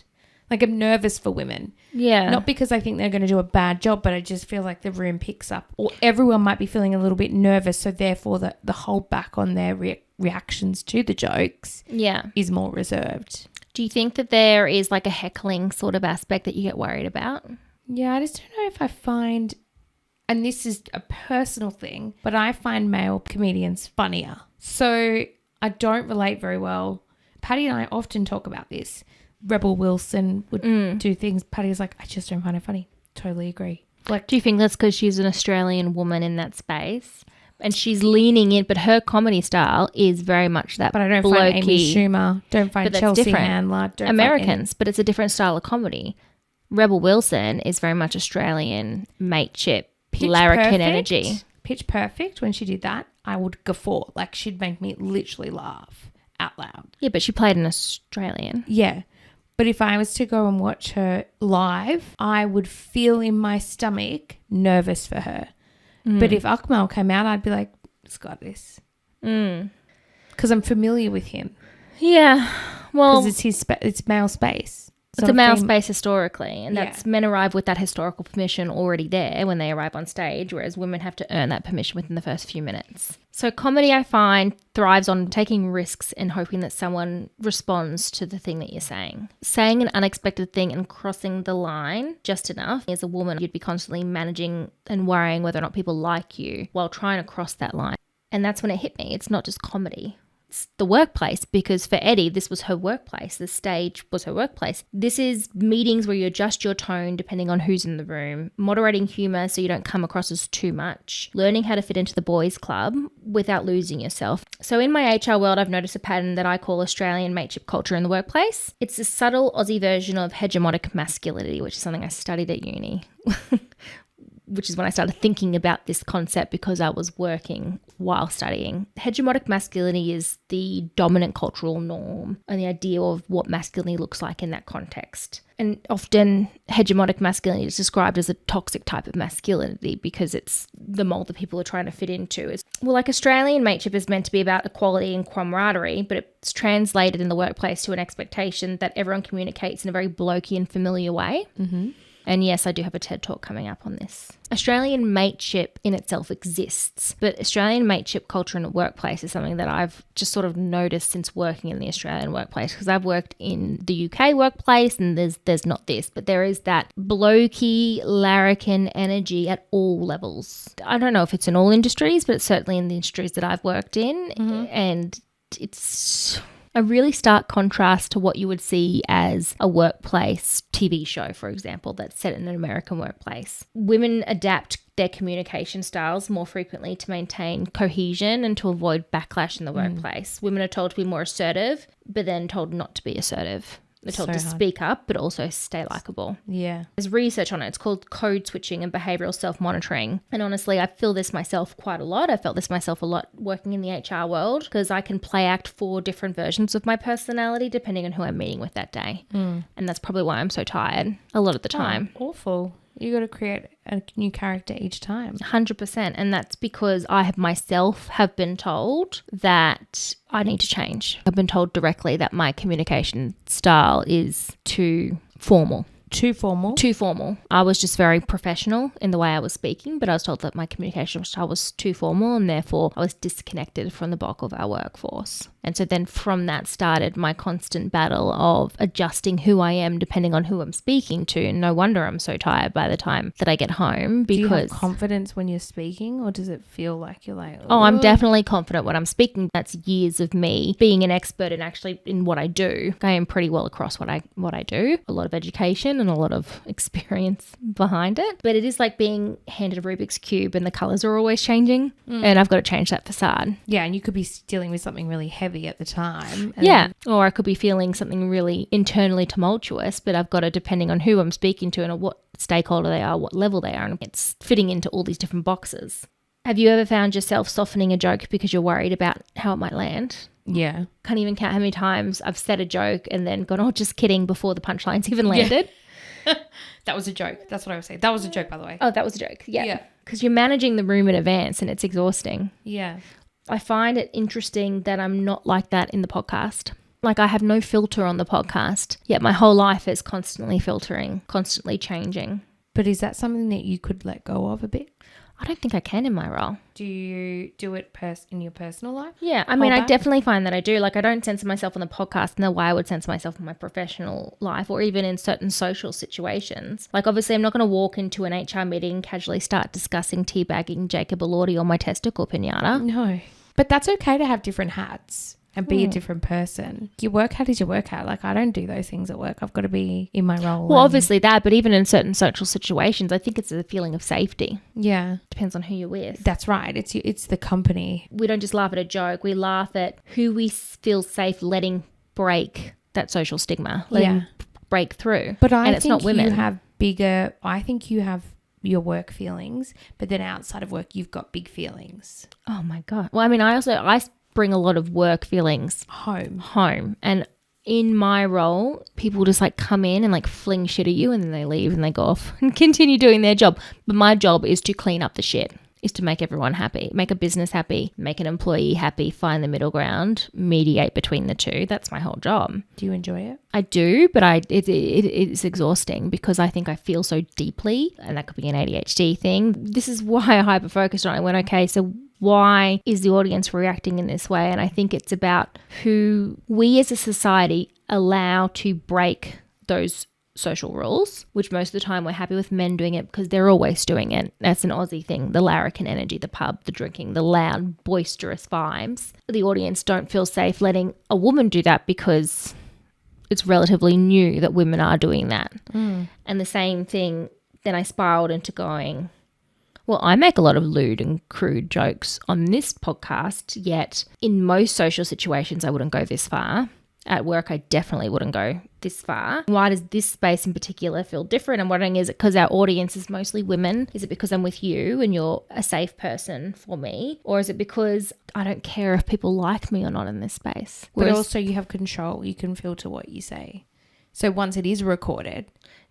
Like I'm nervous for women. Yeah. Not because I think they're going to do a bad job, but I just feel like the room picks up. Or everyone might be feeling a little bit nervous, so therefore the hold back on their reactions to the jokes is more reserved. Do you think that there is like a heckling sort of aspect that you get worried about? Yeah, I just don't know if I find, and this is a personal thing, but I find male comedians funnier. So I don't relate very well. Patty and I often talk about this. Rebel Wilson would do things. Patty was like, I just don't find it funny. Totally agree. Like, do you think that's because she's an Australian woman in that space and she's leaning in, but her comedy style is very much that. But I don't blokey, find Amy Schumer, don't find Chelsea different. Handler, don't Americans, but it's a different style of comedy. Rebel Wilson is very much Australian mateship, larrikin energy. Pitch Perfect, when she did that, I would guffaw. Like she'd make me literally laugh out loud. Yeah, but she played an Australian. Yeah. But if I was to go and watch her live, I would feel in my stomach nervous for her. But if Akmal came out, I'd be like, it's got this. Because I'm familiar with him. Yeah. Well, because it's male space. It's a male space historically, and that's men arrive with that historical permission already there when they arrive on stage, whereas women have to earn that permission within the first few minutes. So comedy, I find, thrives on taking risks and hoping that someone responds to the thing that you're saying. Saying an unexpected thing and crossing the line just enough. As a woman, you'd be constantly managing and worrying whether or not people like you while trying to cross that line. And that's when it hit me. It's not just comedy. It's the workplace, because for Eddie, this was her workplace. The stage was her workplace. This is meetings where you adjust your tone depending on who's in the room, moderating humour so you don't come across as too much, learning how to fit into the boys' club without losing yourself. So in my HR world, I've noticed a pattern that I call Australian mateship culture in the workplace. It's a subtle Aussie version of hegemonic masculinity, which is something I studied at uni. which is when I started thinking about this concept because I was working while studying. Hegemonic masculinity is the dominant cultural norm and the idea of what masculinity looks like in that context. And often hegemonic masculinity is described as a toxic type of masculinity because it's the mold that people are trying to fit into. Like Australian mateship is meant to be about equality and camaraderie, but it's translated in the workplace to an expectation that everyone communicates in a very blokey and familiar way. Mm-hmm. And yes, I do have a TED talk coming up on this. Australian mateship in itself exists, but Australian mateship culture in the workplace is something that I've just sort of noticed since working in the Australian workplace, because I've worked in the UK workplace and there's not this, but there is that blokey, larrikin energy at all levels. I don't know if it's in all industries, but it's certainly in the industries that I've worked in. Mm-hmm. And it's a really stark contrast to what you would see as a workplace TV show, for example, that's set in an American workplace. Women adapt their communication styles more frequently to maintain cohesion and to avoid backlash in the workplace. Women are told to be more assertive, but then told not to be assertive. They're told to speak up, but also stay likable. Yeah. There's research on it. It's called code switching and behavioral self-monitoring. And honestly, I feel this myself quite a lot. I felt this myself a lot working in the HR world because I can play act 4 different versions of my personality depending on who I'm meeting with that day. And that's probably why I'm so tired a lot of the time. Oh, awful. You got to create a new character each time. 100%. And that's because I have myself have been told that I need to change. I've been told directly that my communication style is too formal. Too formal? Too formal. I was just very professional in the way I was speaking, but I was told that my communication style was too formal and therefore I was disconnected from the bulk of our workforce. And so then from that started my constant battle of adjusting who I am depending on who I'm speaking to. And no wonder I'm so tired by the time that I get home because... Do you have confidence when you're speaking, or does it feel like you're like... Oh, I'm definitely confident when I'm speaking. That's years of me being an expert in what I do. I am pretty well across what I do. A lot of education and a lot of experience behind it. But it is like being handed a Rubik's Cube and the colours are always changing. And I've got to change that facade. Yeah, and you could be dealing with something really heavy at the time. Yeah, or I could be feeling something really internally tumultuous, but I've got to, depending on who I'm speaking to and what stakeholder they are, what level they are, and it's fitting into all these different boxes. Have you ever found yourself softening a joke because you're worried about how it might land? Yeah. Can't even count how many times I've said a joke and then gone, oh, just kidding, before the punchline's even landed. Yeah. That was a joke. That's what I was saying. That was a joke, by the way. Oh, that was a joke. Yeah. Because you're managing the room in advance and it's exhausting. Yeah. I find it interesting that I'm not like that in the podcast. Like I have no filter on the podcast, yet my whole life is constantly filtering, constantly changing. But is that something that you could let go of a bit? I don't think I can in my role. Do you do it in your personal life? Yeah, I mean, I definitely find that I do. Like I don't censor myself on the podcast in the way I would censor myself in my professional life or even in certain social situations. Like obviously I'm not going to walk into an HR meeting and casually start discussing teabagging Jacob Elordi or my testicle pinata. No. But that's okay to have different hats and be a different person. Your work hat is your work hat. Like I don't do those things at work. I've got to be in my role. Well, obviously that, but even in certain social situations, I think it's a feeling of safety. Yeah. Depends on who you're with. That's right. It's the company. We don't just laugh at a joke. We laugh at who we feel safe letting break that social stigma, letting break through. But I it's think not women. I think you have your work feelings, but then outside of work, you've got big feelings. Oh my God. Well, I mean, I bring a lot of work feelings home. And in my role, people just like come in and like fling shit at you and then they leave and they go off and continue doing their job. But my job is to clean up the shit, is to make everyone happy, make a business happy, make an employee happy, find the middle ground, mediate between the two. That's my whole job. Do you enjoy it? I do, but it's exhausting because I think I feel so deeply, and that could be an ADHD thing. This is why I hyper-focused on it. I went, okay, so why is the audience reacting in this way? And I think it's about who we as a society allow to break those social rules, which most of the time we're happy with men doing it because they're always doing it. That's an Aussie thing, the larrikin energy, the pub, the drinking, the loud, boisterous vibes. The audience don't feel safe letting a woman do that because it's relatively new that women are doing that. And the same thing, then I spiraled into going, well, I make a lot of lewd and crude jokes on this podcast, yet in most social situations I wouldn't go this far. At work, I definitely wouldn't go this far. Why does this space in particular feel different? I'm wondering, is it because our audience is mostly women? Is it because I'm with you and you're a safe person for me? Or is it because I don't care if people like me or not in this space? But also you have control. You can filter what you say. So once it is recorded...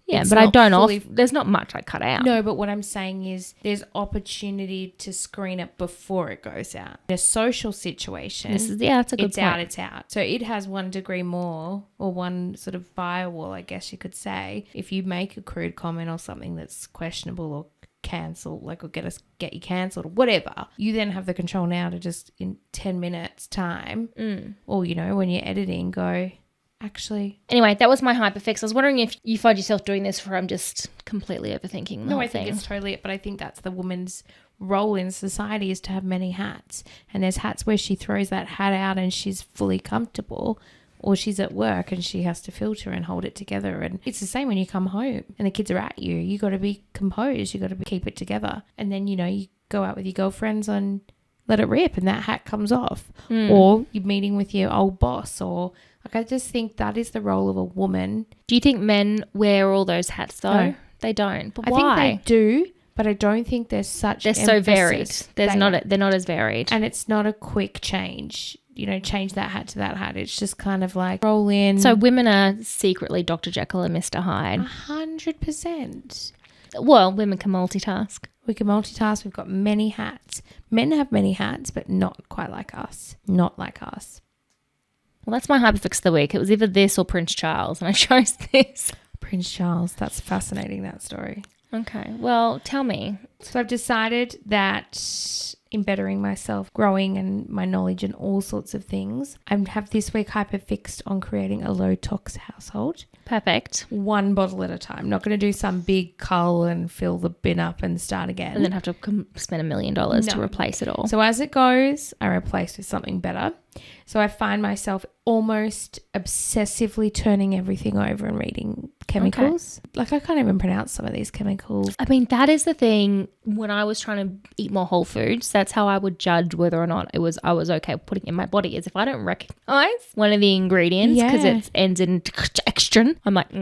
Yeah, but I don't there's not much I cut out. No, but what I'm saying is there's opportunity to screen it before it goes out. In a social situation, That's a good point. It's out. So it has 1 degree more, or one sort of firewall, I guess you could say. If you make a crude comment or something that's questionable or cancel, like, or get you cancelled or whatever, you then have the control now to just in 10 minutes time, or, you know, when you're editing, go... Actually. Anyway, that was my hyperfix. I was wondering if you find yourself doing this or I'm just completely overthinking the whole No, I thing. think it's totally it, but I think that's the woman's role in society is to have many hats. And there's hats where she throws that hat out and she's fully comfortable, or she's at work and she has to filter and hold it together. And it's the same when you come home and the kids are at you. You got to be composed. You got to keep it together. And then, you know, you go out with your girlfriends and let it rip and that hat comes off. Or you're meeting with your old boss, or... Like, I just think that is the role of a woman. Do you think men wear all those hats though? No. They don't. But I why? think they do, but I don't think there's such They're so varied. They're not as varied. And it's not a quick change. You know, change that hat to that hat. It's just kind of like roll in. So women are secretly Dr. Jekyll and Mr. Hyde. 100%. Well, women can multitask. We can multitask. We've got many hats. Men have many hats, but not quite like us. Not like us. Well, that's my hyperfix of the week. It was either this or Prince Charles, and I chose this. Prince Charles. That's fascinating, that story. Okay. Well, tell me. So I've decided that in bettering myself, growing and my knowledge and all sorts of things, I have this week hyperfixed on creating a low-tox household. Perfect. 1 bottle at a time. Not going to do some big cull and fill the bin up and start again. And then have to spend $1 million to replace it all. So as it goes, I replace with something better. So I find myself almost obsessively turning everything over and reading chemicals. Okay. Like, I can't even pronounce some of these chemicals. I mean, that is the thing. When I was trying to eat more whole foods, that's how I would judge whether or not I was okay putting it in my body, is if I don't recognize one of the ingredients because it ends in extra, I'm like,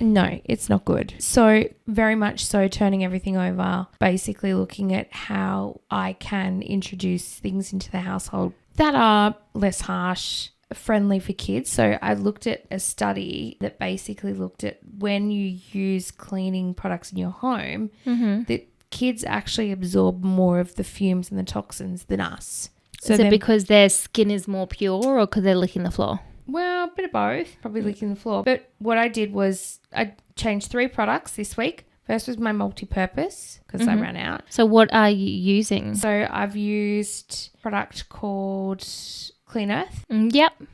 no, it's not good. So very much so turning everything over, basically looking at how I can introduce things into the household that are less harsh, friendly for kids. So I looked at a study that basically looked at when you use cleaning products in your home, that kids actually absorb more of the fumes and the toxins than us. So is it because their skin is more pure or because they're licking the floor? Well, a bit of both, probably licking the floor. But what I did was I changed 3 products this week. First was my multi-purpose because I ran out. So what are you using? So I've used a product called Clean Earth. Yep. I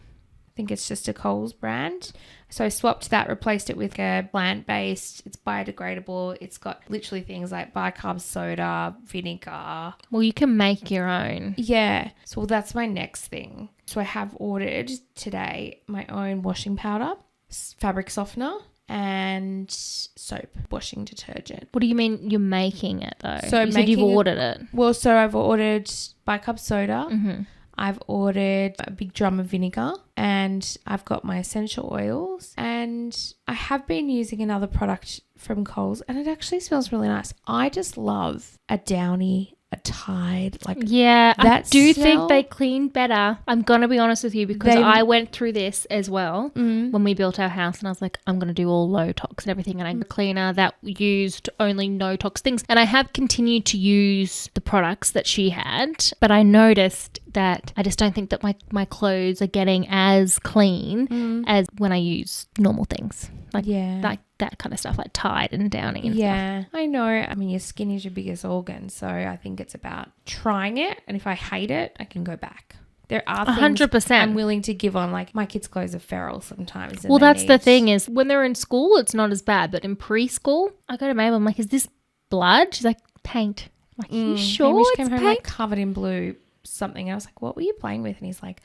think it's just a Coles brand. So I swapped that, replaced it with a plant-based. It's biodegradable. It's got literally things like bicarb soda, vinegar. Well, you can make your own. Yeah. So that's my next thing. So I have ordered today my own washing powder, fabric softener, and soap, washing detergent. What do you mean you're making it though? So you said you've ordered it. Well, so I've ordered bicarb soda. I've ordered a big drum of vinegar, and I've got my essential oils, and I have been using another product from Coles, and it actually smells really nice. I just love a Downy, a Tide, like I do think they clean better. I'm gonna be honest with you because I went through this as well when we built our house, and I was like, I'm gonna do all low-tox and everything, and I got a cleaner that used only no-tox things, and I have continued to use the products that she had, but I noticed that I just don't think that my clothes are getting as clean as when I use normal things like that kind of stuff, like Tide and Downy and stuff. I know. I mean, your skin is your biggest organ, so I think it's about trying it, and if I hate it, I can go back. There are things 100%. I'm willing to give on, like my kids' clothes are feral sometimes. Well, that's the thing is when they're in school, it's not as bad, but in preschool, I go to Mabel, I'm like, is this blood? She's like, paint. I'm like, you sure Hamish it's came home paint? like covered in blue something. I was like, what were you playing with? And he's like,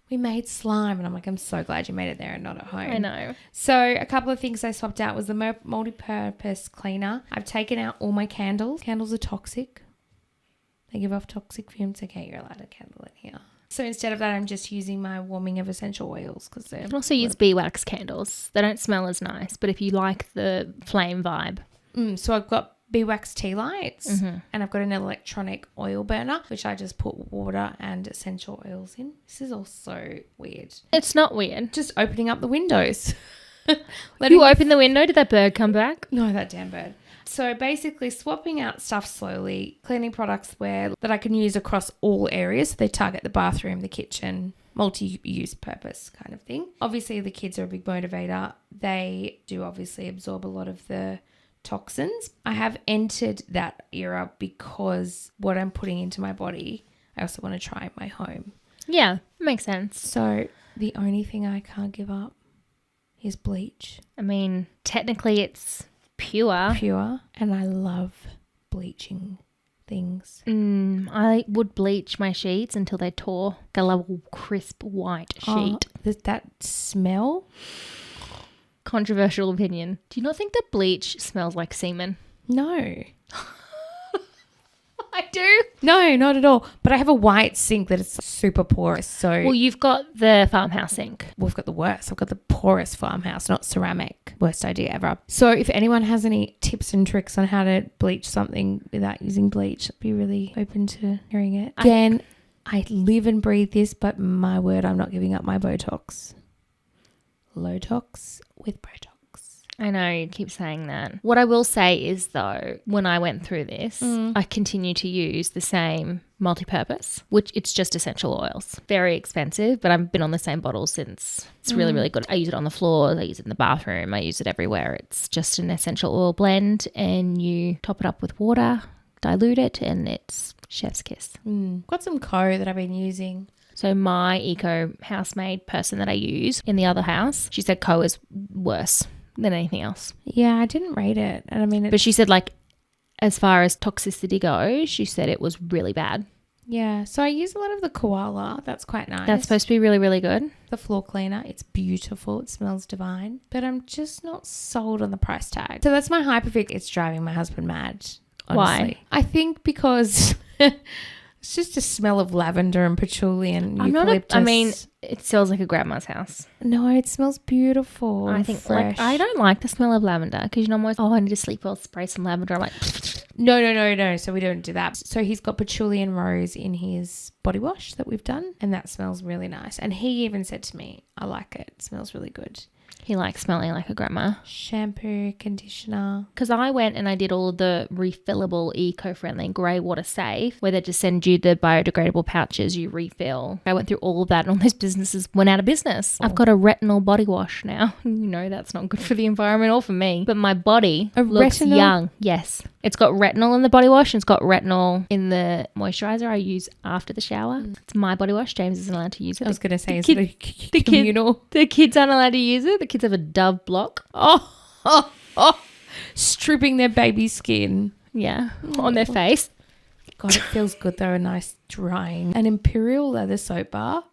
we made slime. And I'm like, I'm so glad you made it there and not at home. I know. So a couple of things I swapped out was the multi-purpose cleaner. I've taken out all my candles. Candles are toxic. They give off toxic fumes. Okay, you're allowed a candle in here. So instead of that, I'm just using my warming of essential oils because they're... You can also use beeswax candles. They don't smell as nice, but if you like the flame vibe. So I've got beeswax tea lights and I've got an electronic oil burner, which I just put water and essential oils in. This is all so weird. It's not weird. Just opening up the windows. You open the window, did that bird come back? No, that damn bird. So basically swapping out stuff slowly, cleaning products that I can use across all areas. So they target the bathroom, the kitchen, multi-use purpose kind of thing. Obviously the kids are a big motivator. They do obviously absorb a lot of the toxins. I have entered that era because what I'm putting into my body, I also want to try at my home. Yeah, makes sense. So the only thing I can't give up is bleach. I mean, technically it's pure. And I love bleaching things. I would bleach my sheets until they tore. I love a crisp white sheet. That smell? Controversial opinion. Do you not think that bleach smells like semen? No. I do. No, not at all. But I have a white sink that is super porous. So Well, you've got the farmhouse sink. we've got the worst. I've got the porous farmhouse, not ceramic. Worst idea ever. So if anyone has any tips and tricks on how to bleach something without using bleach, I'd be really open to hearing it. Again, I live and breathe this, but my word, I'm not giving up my Botox. Low-tox with Botox. I know, you keep saying that. What I will say is, though, when I went through this, I continue to use the same multi-purpose, which it's just essential oils. Very expensive, but I've been on the same bottle since. It's really, really good. I use it on the floor. I use it in the bathroom. I use it everywhere. It's just an essential oil blend and you top it up with water, dilute it, and it's chef's kiss. Got some Co that I've been using. So my eco housemaid person that I use in the other house, she said Co is worse than anything else. Yeah, I didn't rate it. And I mean, But she said, like, as far as toxicity goes, she said it was really bad. yeah. So I use a lot of the koala. That's quite nice. That's supposed to be really, really good. The floor cleaner. It's beautiful. It smells divine. But I'm just not sold on the price tag. So that's my Hyperfix. It's driving my husband mad. Honestly. Why? I think because it's just a smell of lavender and patchouli and eucalyptus. It smells like a grandma's house. No, it smells beautiful. I think, fresh. I don't like the smell of lavender because, I'm always, I need to sleep. I'll spray some lavender. I'm like, No. So we don't do that. So he's got patchouli and rose in his body wash that we've done, and that smells really nice. And he even said to me, I like it. It smells really good. he likes smelling like a grandma. Shampoo, conditioner. Because I went and I did all the refillable, eco-friendly, grey water safe, where they just send you the biodegradable pouches you refill. I went through all of that and all those businesses went out of business. I've got a retinol body wash now. That's not good for the environment or for me. But my body looks retinol? young. Yes. It's got retinol in the body wash and it's got retinol in the moisturizer I use after the shower. It's my body wash. James isn't allowed to use it. I was going to say, is kid- it communal? The kids aren't allowed to use it. The kids have a Dove block. Stripping their baby skin. Yeah. On their face. God, it feels good though. A nice drying. An Imperial leather soap bar.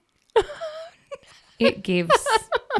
It gives.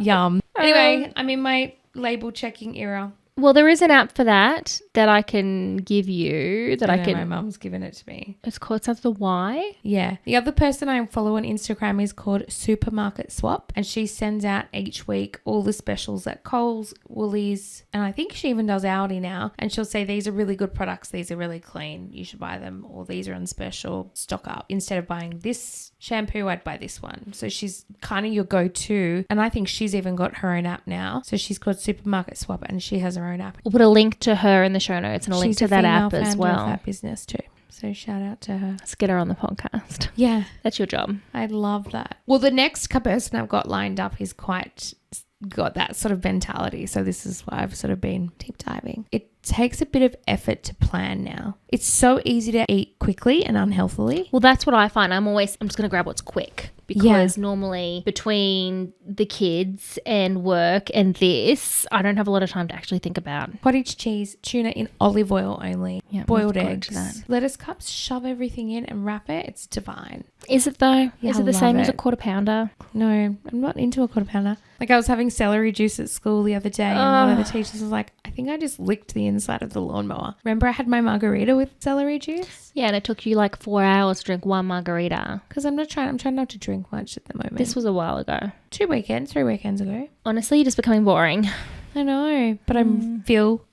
Yum. Anyway, I'm in my label checking era. Well, there is an app for that I can give you that I can. My mum's given it to me. It's called starts with a Y. Yeah. The other person I follow on Instagram is called Supermarket Swap, and she sends out each week all the specials at Coles, Woolies, and I think she even does Aldi now. And she'll say, these are really good products. These are really clean. You should buy them. Or these are on special. Stock up. Instead of buying this shampoo, I'd buy this one. So she's kind of your go-to. And I think she's even got her own app now. So she's called Supermarket Swap and she has her own app. We'll put a link to her in the show notes and a link to that app as well. Of that business too. So shout out to her. Let's get her on the podcast. Yeah. That's your job. I'd love that. Well, the next person I've got lined up is got that sort of mentality. So this is why I've sort of been deep diving. It takes a bit of effort to plan now. It's so easy to eat quickly and unhealthily. Well, that's what I find. I'm just going to grab what's quick. Because normally between the kids and work and this, I don't have a lot of time to actually think about. Cottage cheese, tuna in olive oil only, boiled eggs, that. lettuce cups, shove everything in and wrap it. It's divine. Is it though? Yeah, Is it the same as a quarter pounder? No, I'm not into a quarter pounder. Like I was having celery juice at school the other day and one of the teachers was like, I think I just licked the inside of the lawnmower. Remember I had my margarita with celery juice? Yeah, and it took you like 4 hours to drink one margarita. Because I'm trying not to drink much at the moment. This was a while ago. 3 weekends ago. Honestly, you're just becoming boring. I know, but I feel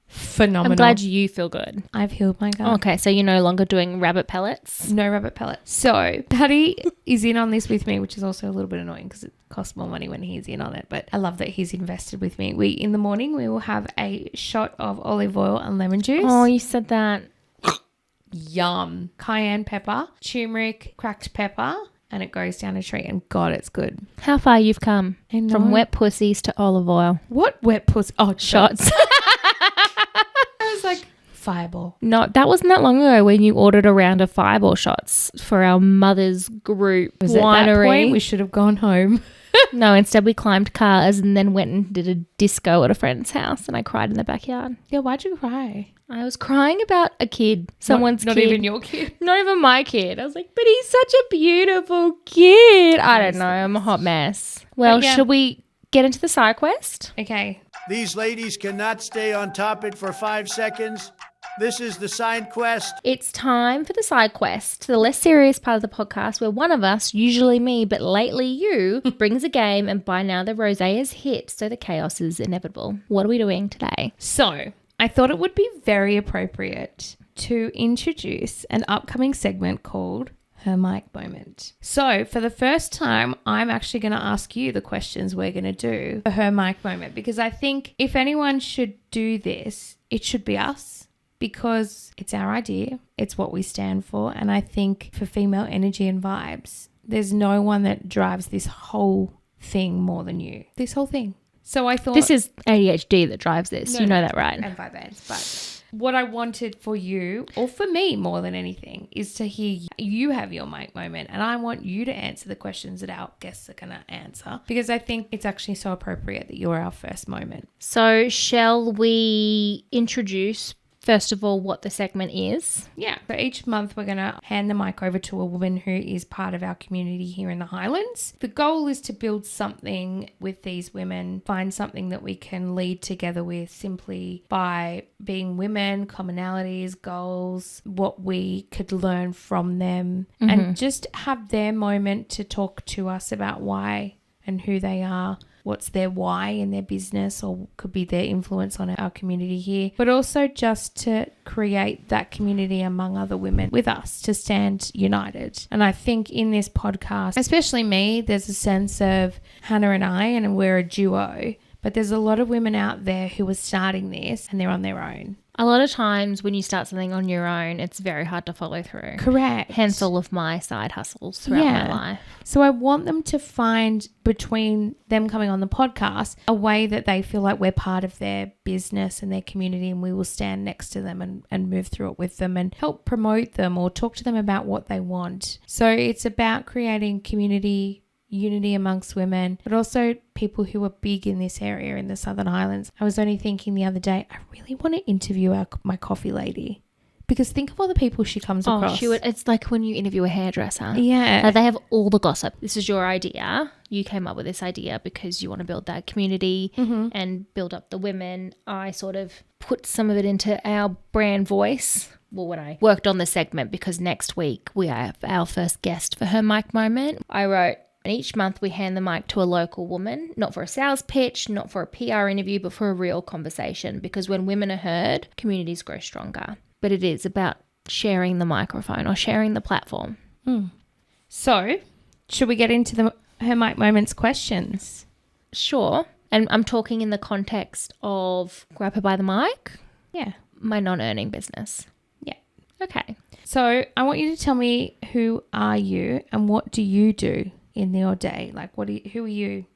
phenomenal. I'm glad you feel good. I've healed my gut. Okay, so you're no longer doing rabbit pellets? No rabbit pellets. So Paddy is in on this with me, which is also a little bit annoying because it costs more money when he's in on it. But I love that he's invested with me. In the morning, we will have a shot of olive oil and lemon juice. Oh, you said that. Yum. Cayenne pepper, turmeric, cracked pepper, and it goes down a treat. And God, it's good. How far you've come. I know. From wet pussies to olive oil. What wet pussy? Oh, Shots. I was like, Fireball. No, that wasn't that long ago when you ordered a round of Fireball shots for our mother's group Was winery. at that point we should have gone home. No, instead we climbed cars and then went and did a disco at a friend's house and I cried in the backyard. Yeah, why'd you cry? I was crying about a kid, someone's not kid. Not even your kid. Not even my kid. I was like, but he's such a beautiful kid. I don't know. I'm a hot mess. Well, yeah. Should we get into the side quest? Okay. These ladies cannot stay on topic for 5 seconds. This is the side quest. It's time for the side quest, the less serious part of the podcast where one of us, usually me, but lately you, brings a game and by now the rosé is hit, so the chaos is inevitable. What are we doing today? So, I thought it would be very appropriate to introduce an upcoming segment called Her Mic Moment. So, for the first time, I'm actually going to ask you the questions we're going to do for Her Mic Moment because I think if anyone should do this, it should be us. Because it's our idea, it's what we stand for, and I think for female energy and vibes, there's no one that drives this whole thing more than you. This whole thing. So I thought... This is ADHD that drives this. No, you know no, that, right? And vibe bands. But what I wanted for you, or for me more than anything, is to hear you have your mic moment, and I want you to answer the questions that our guests are going to answer because I think it's actually so appropriate that you're our first moment. So shall we introduce... First of all, what the segment is. Yeah. So each month we're going to hand the mic over to a woman who is part of our community here in the Highlands. The goal is to build something with these women, find something that we can lead together with simply by being women, commonalities, goals, what we could learn from them, and just have their moment to talk to us about why and who they are. What's their why in their business or could be their influence on our community here, but also just to create that community among other women with us to stand united. And I think in this podcast, especially me, there's a sense of Hannah and I, and we're a duo, but there's a lot of women out there who are starting this and they're on their own. A lot of times when you start something on your own, it's very hard to follow through. Correct. Hence all of my side hustles throughout my life. So I want them to find between them coming on the podcast a way that they feel like we're part of their business and their community and we will stand next to them and move through it with them and help promote them or talk to them about what they want. So it's about creating community unity amongst women, but also people who are big in this area in the Southern Highlands. I was only thinking the other day, I really want to interview my coffee lady because think of all the people she comes across. It's like when you interview a hairdresser. Yeah. Like they have all the gossip. This is your idea. You came up with this idea because you want to build that community and build up the women. I sort of put some of it into our brand voice. Well, when I worked on the segment, because next week we have our first guest for Her Mic Moment, I wrote, and each month we hand the mic to a local woman, not for a sales pitch, not for a PR interview, but for a real conversation. Because when women are heard, communities grow stronger. But it is about sharing the microphone or sharing the platform. So, should we get into the Her Mic Moments questions? Sure. And I'm talking in the context of grab her by the mic. Yeah. My non-earning business. Yeah. Okay. So, I want you to tell me who are you and what do you do in your day? Like, who are you?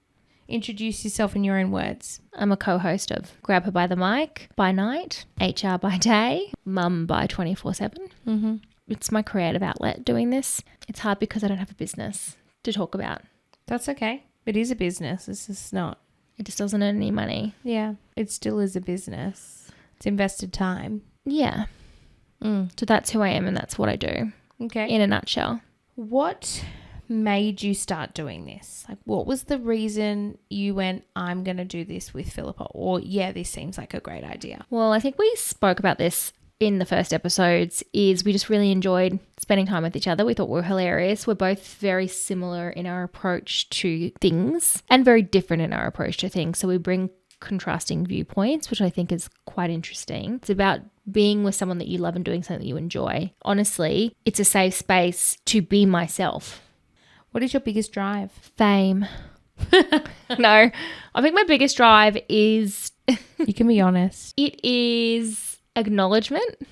Introduce yourself in your own words. I'm a co-host of Grab Her by the Mic by night, HR by day, mum by 24/7. It's my creative outlet doing this. It's hard because I don't have a business to talk about. That's okay. It is a business. It's just not. It just doesn't earn any money. Yeah. It still is a business. It's invested time. Yeah. So that's who I am and that's what I do. Okay. In a nutshell. What made you start doing this? Like, what was the reason you went, I'm going to do this with Philippa? Or, yeah, this seems like a great idea. Well, I think we spoke about this in the first episodes, is we just really enjoyed spending time with each other. We thought we were hilarious. We're both very similar in our approach to things and very different in our approach to things. So we bring contrasting viewpoints, which I think is quite interesting. It's about being with someone that you love and doing something that you enjoy. Honestly, it's a safe space to be myself. What is your biggest drive? Fame. No, I think my biggest drive is... You can be honest. It is acknowledgement.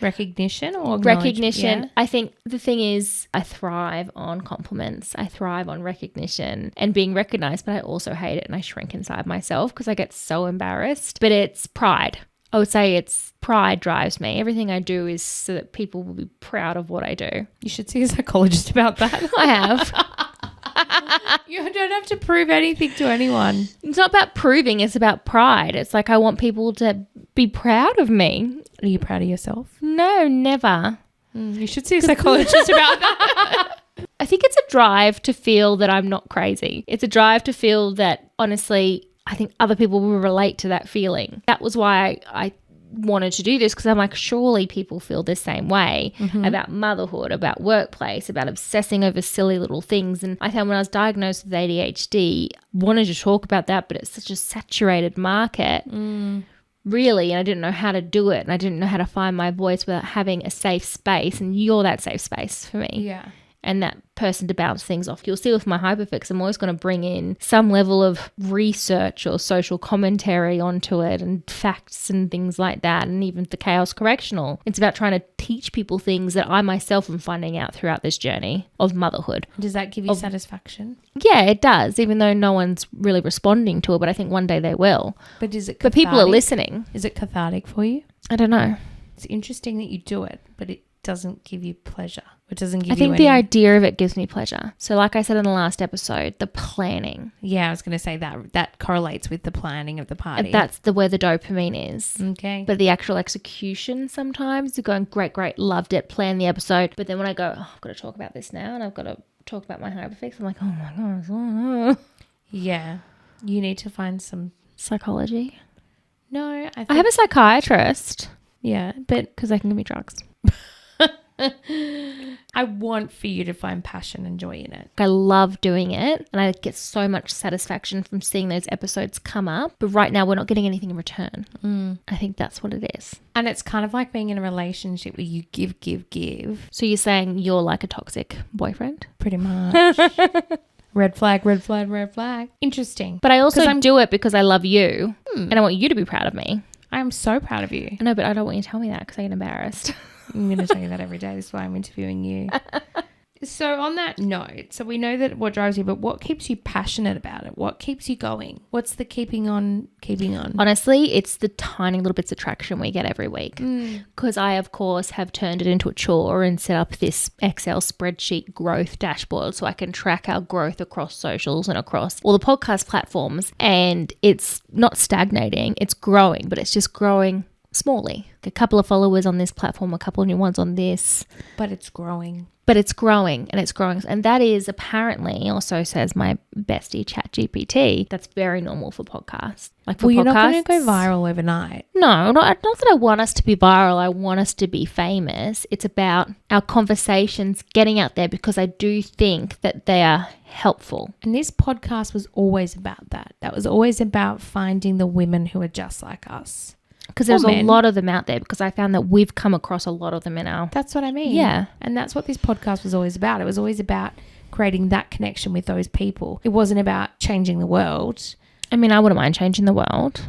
Recognition or recognition. Yeah. I think the thing is, I thrive on compliments. I thrive on recognition and being recognized, but I also hate it and I shrink inside myself because I get so embarrassed. But it's pride. I would say it's pride drives me. Everything I do is so that people will be proud of what I do. You should see a psychologist about that. I have. You don't have to prove anything to anyone. It's not about proving, it's about pride. It's like I want people to be proud of me. Are you proud of yourself? No, never. You should see a psychologist about that. I think it's a drive to feel that I'm not crazy. It's a drive to feel that, honestly, I think other people will relate to that feeling. That was why I wanted to do this, because I'm like, surely people feel the same way about motherhood, about workplace, about obsessing over silly little things. And I found when I was diagnosed with ADHD, wanted to talk about that, but it's such a saturated market, really, and I didn't know how to do it, and I didn't know how to find my voice without having a safe space, and you're that safe space for me. Yeah. And that person to bounce things off. You'll see with my hyperfix, I'm always going to bring in some level of research or social commentary onto it and facts and things like that. And even the Chaos Correctional. It's about trying to teach people things that I myself am finding out throughout this journey of motherhood. Does that give you satisfaction? Yeah, it does, even though no one's really responding to it. But I think one day they will. But is it But people are listening. Is it cathartic for you? I don't know. It's interesting that you do it, but it doesn't give you pleasure. It doesn't give you I think the idea of it gives me pleasure. So like I said in the last episode, the planning. Yeah, I was going to say that correlates with the planning of the party. And that's where the dopamine is. Okay. But the actual execution sometimes, you're going, great, loved it, plan the episode. But then when I go, I've got to talk about this now and I've got to talk about my hyperfix, I'm like, oh my God. Yeah. You need to find some... Psychology. No, I have a psychiatrist. Yeah, but... Because they can give me drugs. I want for you to find passion and joy in it. I love doing it and I get so much satisfaction from seeing those episodes come up. But right now we're not getting anything in return. I think that's what it is. And it's kind of like being in a relationship where you give. So you're saying you're like a toxic boyfriend? Pretty much. Red flag, red flag, red flag. Interesting. But I also do it because I love you and I want you to be proud of me. I am so proud of you. I know, but I don't want you to tell me that because I get embarrassed. I'm going to tell you that every day. This is why I'm interviewing you. So on that note, so we know that what drives you, but what keeps you passionate about it? What keeps you going? What's the keeping on? Honestly, it's the tiny little bits of traction we get every week. Because I, of course, have turned it into a chore and set up this Excel spreadsheet growth dashboard so I can track our growth across socials and across all the podcast platforms. And it's not stagnating, it's growing, but it's just growing smallly. A couple of followers on this platform, a couple of new ones on this. But it's growing. But it's growing and it's growing. And that is apparently, also says my bestie ChatGPT, that's very normal for podcasts. Like for podcasts. You're not going to go viral overnight. No, not that I want us to be viral. I want us to be famous. It's about our conversations getting out there because I do think that they are helpful. And this podcast was always about that. That was always about finding the women who are just like us. Because there's a lot of them out there because I found that we've come across a lot of them in our... That's what I mean. Yeah. And that's what this podcast was always about. It was always about creating that connection with those people. It wasn't about changing the world. I mean, I wouldn't mind changing the world.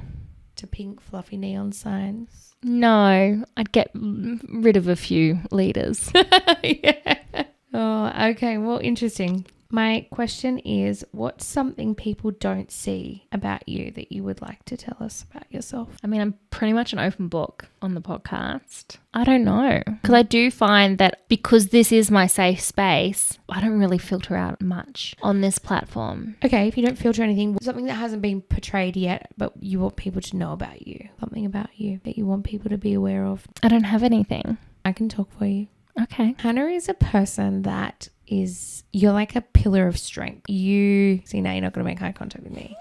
To pink fluffy neon signs. No, I'd get rid of a few leaders. Yeah. Oh, okay. Well, interesting. My question is, what's something people don't see about you that you would like to tell us about yourself? I mean, I'm pretty much an open book on the podcast. I don't know. Because I do find that because this is my safe space, I don't really filter out much on this platform. Okay, if you don't filter anything, something that hasn't been portrayed yet, but you want people to know about you. Something about you that you want people to be aware of. I don't have anything. I can talk for you. Okay. Hannah is a person that is you're like a pillar of strength. You see, now you're not going to make eye contact with me.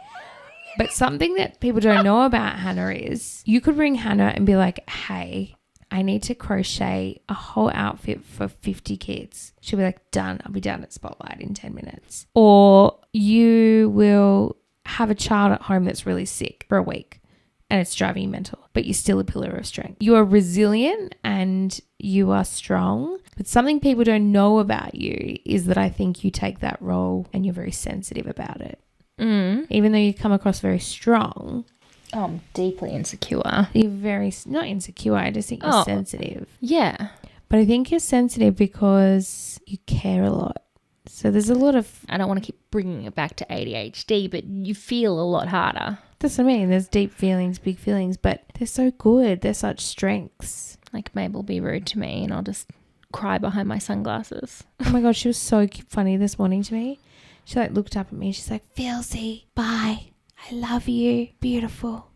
But something that people don't know about Hannah is you could ring Hannah and be like, hey, I need to crochet a whole outfit for 50 kids. She'll be like, done. I'll be done at Spotlight in 10 minutes. Or you will have a child at home that's really sick for a week and it's driving you mental, but you're still a pillar of strength. You are resilient and you are strong. But something people don't know about you is that I think you take that role and you're very sensitive about it. Even though you come across very strong. Oh, I'm deeply insecure. You're very, not insecure, I just think you're sensitive. Yeah. But I think you're sensitive because you care a lot. So there's a lot of... I don't want to keep bringing it back to ADHD, but you feel a lot harder. That's what I mean. There's deep feelings, big feelings, but they're so good. They're such strengths. Like Mabel will be rude to me and I'll just cry behind my sunglasses. Oh my God, she was so funny this morning to me. She like looked up at me. She's like, Filsy, bye. I love you. Beautiful.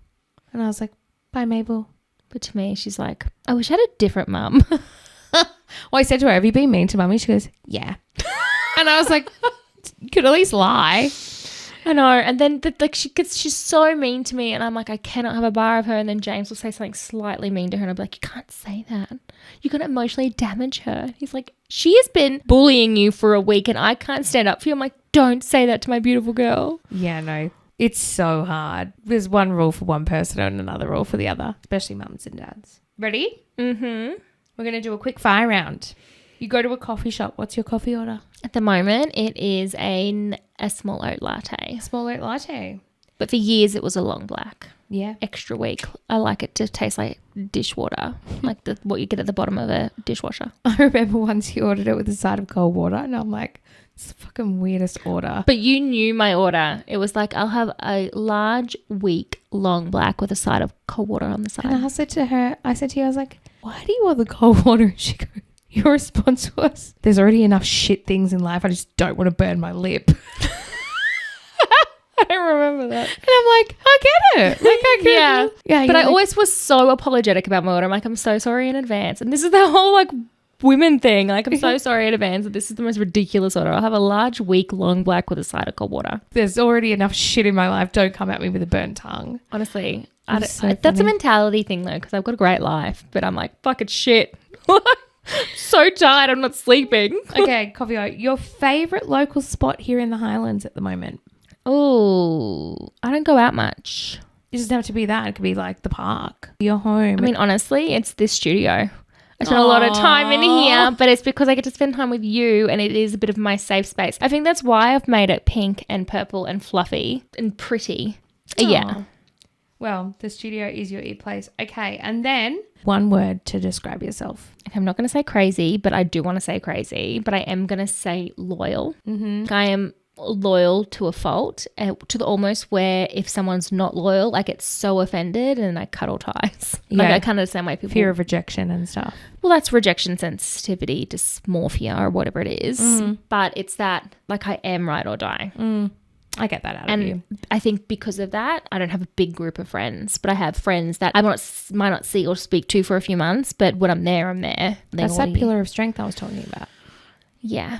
And I was like, bye, Mabel. But to me, she's like, I wish I had a different mum. Well, I said to her, have you been mean to mummy? She goes, yeah. And I was like, you could at least lie. I know. And then she's so mean to me and I'm like, I cannot have a bar of her. And then James will say something slightly mean to her and I'll be like, you can't say that. You're going to emotionally damage her. He's like, she has been bullying you for a week and I can't stand up for you. I'm like, don't say that to my beautiful girl. Yeah, no. It's so hard. There's one rule for one person and another rule for the other, especially mums and dads. Ready? Mm-hmm. We're going to do a quick fire round. You go to a coffee shop. What's your coffee order? At the moment, it is a small oat latte. Small oat latte. But for years, it was a long black. Yeah. Extra weak. I like it to taste like dishwater, like what you get at the bottom of a dishwasher. I remember once you ordered it with a side of cold water and I'm like, it's the fucking weirdest order. But you knew my order. It was like, I'll have a large, weak, long black with a side of cold water on the side. And I said to you, I was like, why do you want the cold water? And she goes, your response was, there's already enough shit things in life. I just don't want to burn my lip. I don't remember that. And I'm like, I get it. Like, I get it. Yeah. But I always was so apologetic about my order. I'm like, I'm so sorry in advance. And this is the whole like women thing. Like, I'm so sorry in advance. This is the most ridiculous order. I'll have a large, weak, long black with a side of cold water. There's already enough shit in my life. Don't come at me with a burnt tongue. Honestly. That's a mentality thing though, because I've got a great life. But I'm like, fucking shit. So tired. I'm not sleeping. Okay, Coffee, your favourite local spot here in the Highlands at the moment? Oh, I don't go out much. It doesn't have to be that. It could be like the park, your home. I mean, honestly, it's this studio. I spend a lot of time in here, but it's because I get to spend time with you and it is a bit of my safe space. I think that's why I've made it pink and purple and fluffy and pretty. Yeah. Well, the studio is your place. Okay, and then one word to describe yourself. Okay, I'm not going to say crazy, but I do want to say crazy, but I am going to say loyal. Mm-hmm. I am loyal to a fault, to the almost where if someone's not loyal, I get so offended and I cut all ties. Yeah. Like I kind of understand why people... Fear of rejection and stuff. Well, that's rejection sensitivity, dysmorphia or whatever it is. Mm. But it's that, like, I am ride or die. Mm. I get that out of you. I think because of that, I don't have a big group of friends, but I have friends that I might not see or speak to for a few months, but when I'm there, I'm there. That's that pillar of strength I was talking about. Yeah.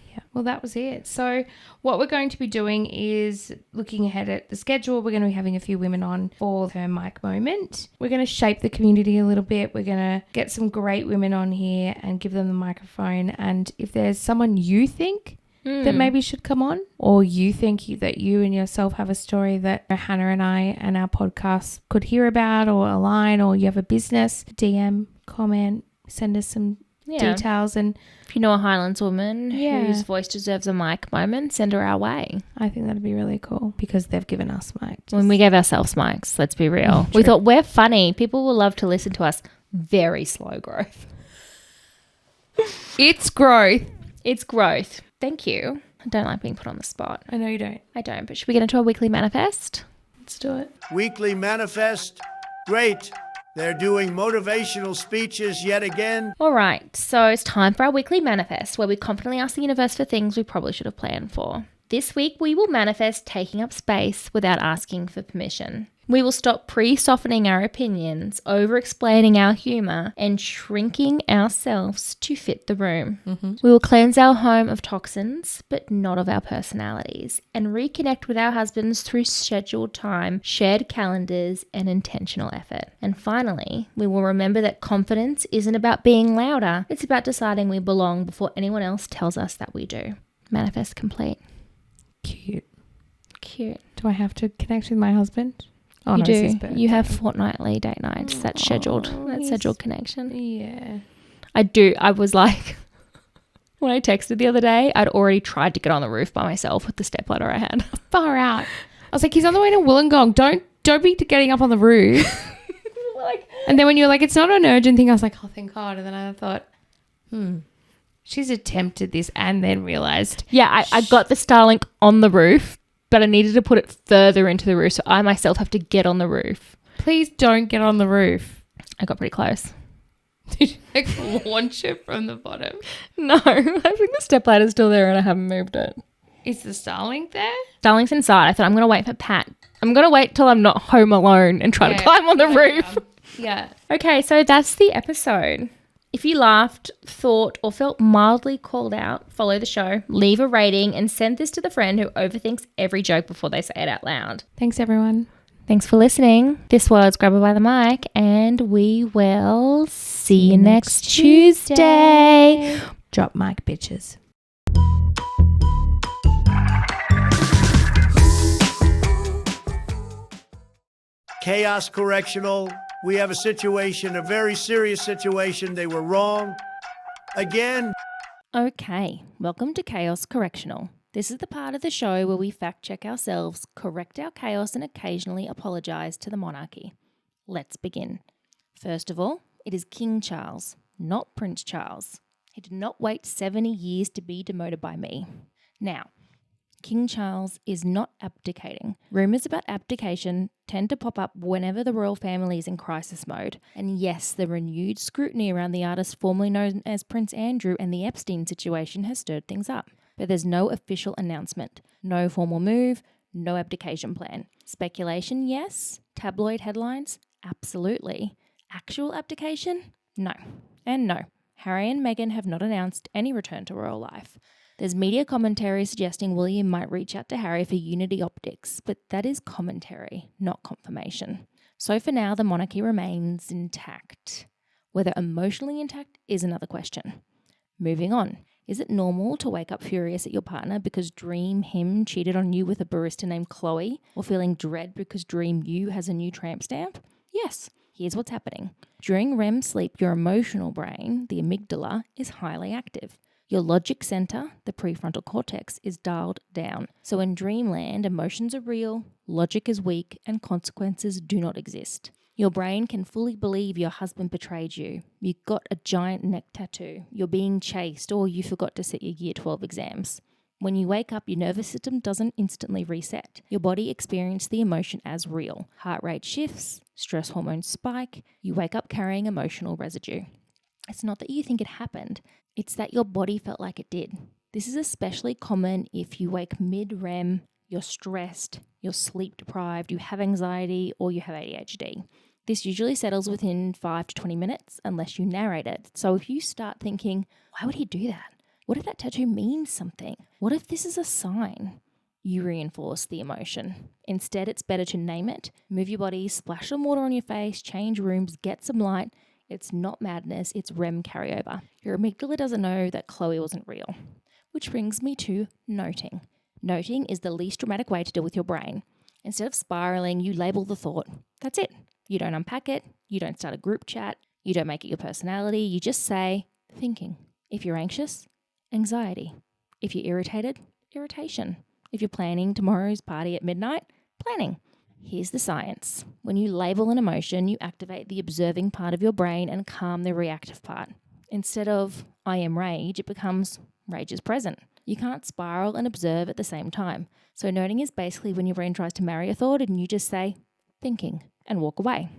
Yeah. Well, that was it. So what we're going to be doing is looking ahead at the schedule. We're going to be having a few women on for her mic moment. We're going to shape the community a little bit. We're going to get some great women on here and give them the microphone. And if there's someone you think that maybe should come on, or you think that you and yourself have a story that Hannah and I and our podcast could hear about or align, or you have a business, DM, comment, send us some details. And if you know a Highlands woman whose voice deserves a mic moment, send her our way. I think that'd be really cool because they've given us mics. When we gave ourselves mics, let's be real. We thought we're funny. People will love to listen to us. Very slow growth. It's growth. It's growth. Thank you. I don't like being put on the spot. I know you don't. I don't. But should we get into our weekly manifest? Let's do it. Weekly manifest. Great. They're doing motivational speeches yet again. All right. So it's time for our weekly manifest where we confidently ask the universe for things we probably should have planned for. This week, we will manifest taking up space without asking for permission. We will stop pre-softening our opinions, over-explaining our humour, and shrinking ourselves to fit the room. We will cleanse our home of toxins, but not of our personalities, and reconnect with our husbands through scheduled time, shared calendars, and intentional effort. And finally, we will remember that confidence isn't about being louder. It's about deciding we belong before anyone else tells us that we do. Manifest complete. Cute. Cute. Do I have to connect with my husband? Oh, You no, it's his do. birthday. You have fortnightly date nights. That's scheduled. That's he's- scheduled connection. Yeah. I do. I was like, when I texted the other day, I'd already tried to get on the roof by myself with the stepladder I had. Far out. I was like, he's on the way to Wollongong. Don't be getting up on the roof. And then when you were like, it's not an urgent thing, I was like, oh, thank God. And then I thought, she's attempted this and then realised. Yeah, I got the Starlink on the roof, but I needed to put it further into the roof, so I myself have to get on the roof. Please don't get on the roof. I got pretty close. Did you like launch it from the bottom? No, I think the stepladder's still there and I haven't moved it. Is the Starlink there? Starlink's inside. I thought I'm going to wait for Pat. I'm going to wait till I'm not home alone and try to climb on the roof. Yeah. Okay, so that's the episode. If you laughed, thought, or felt mildly called out, follow the show, leave a rating, and send this to the friend who overthinks every joke before they say it out loud. Thanks, everyone. Thanks for listening. This was Grab Her by the Mic, and we will see you next Tuesday. Drop mic, bitches. Chaos Correctional. We have a situation, a very serious situation. They were wrong. Again. Okay, welcome to Chaos Correctional. This is the part of the show where we fact check ourselves, correct our chaos, and occasionally apologise to the monarchy. Let's begin. First of all, it is King Charles, not Prince Charles. He did not wait 70 years to be demoted by me. Now, King Charles is not abdicating. Rumours about abdication tend to pop up whenever the royal family is in crisis mode. And yes, the renewed scrutiny around the artist formerly known as Prince Andrew and the Epstein situation has stirred things up. But there's no official announcement, no formal move, no abdication plan. Speculation, yes. Tabloid headlines, absolutely. Actual abdication? No. And no. Harry and Meghan have not announced any return to royal life. There's media commentary suggesting William might reach out to Harry for unity optics, but that is commentary, not confirmation. So for now, the monarchy remains intact. Whether emotionally intact is another question. Moving on. Is it normal to wake up furious at your partner because dream him cheated on you with a barista named Chloe, or feeling dread because dream you has a new tramp stamp? Yes. Here's what's happening. During REM sleep, your emotional brain, the amygdala, is highly active. Your logic center, the prefrontal cortex, is dialed down. So in dreamland, emotions are real, logic is weak, and consequences do not exist. Your brain can fully believe your husband betrayed you. You got a giant neck tattoo. You're being chased, or you forgot to sit your year 12 exams. When you wake up, your nervous system doesn't instantly reset. Your body experiences the emotion as real. Heart rate shifts, stress hormones spike. You wake up carrying emotional residue. It's not that you think it happened. It's that your body felt like it did. This is especially common if you wake mid-REM, you're stressed, you're sleep deprived, you have anxiety, or you have ADHD. This usually settles within 5 to 20 minutes unless you narrate it. So if you start thinking, why would he do that? What if that tattoo means something? What if this is a sign? You reinforce the emotion. Instead, it's better to name it, move your body, splash some water on your face, change rooms, get some light. It's not madness, it's REM carryover. Your amygdala doesn't know that Chloe wasn't real. Which brings me to noting. Noting is the least dramatic way to deal with your brain. Instead of spiraling, you label the thought. That's it. You don't unpack it. You don't start a group chat. You don't make it your personality. You just say, thinking. If you're anxious, anxiety. If you're irritated, irritation. If you're planning tomorrow's party at midnight, planning. Here's the science. When you label an emotion, you activate the observing part of your brain and calm the reactive part. Instead of, I am rage, it becomes, rage is present. You can't spiral and observe at the same time. So noting is basically when your brain tries to marry a thought and you just say, thinking, and walk away.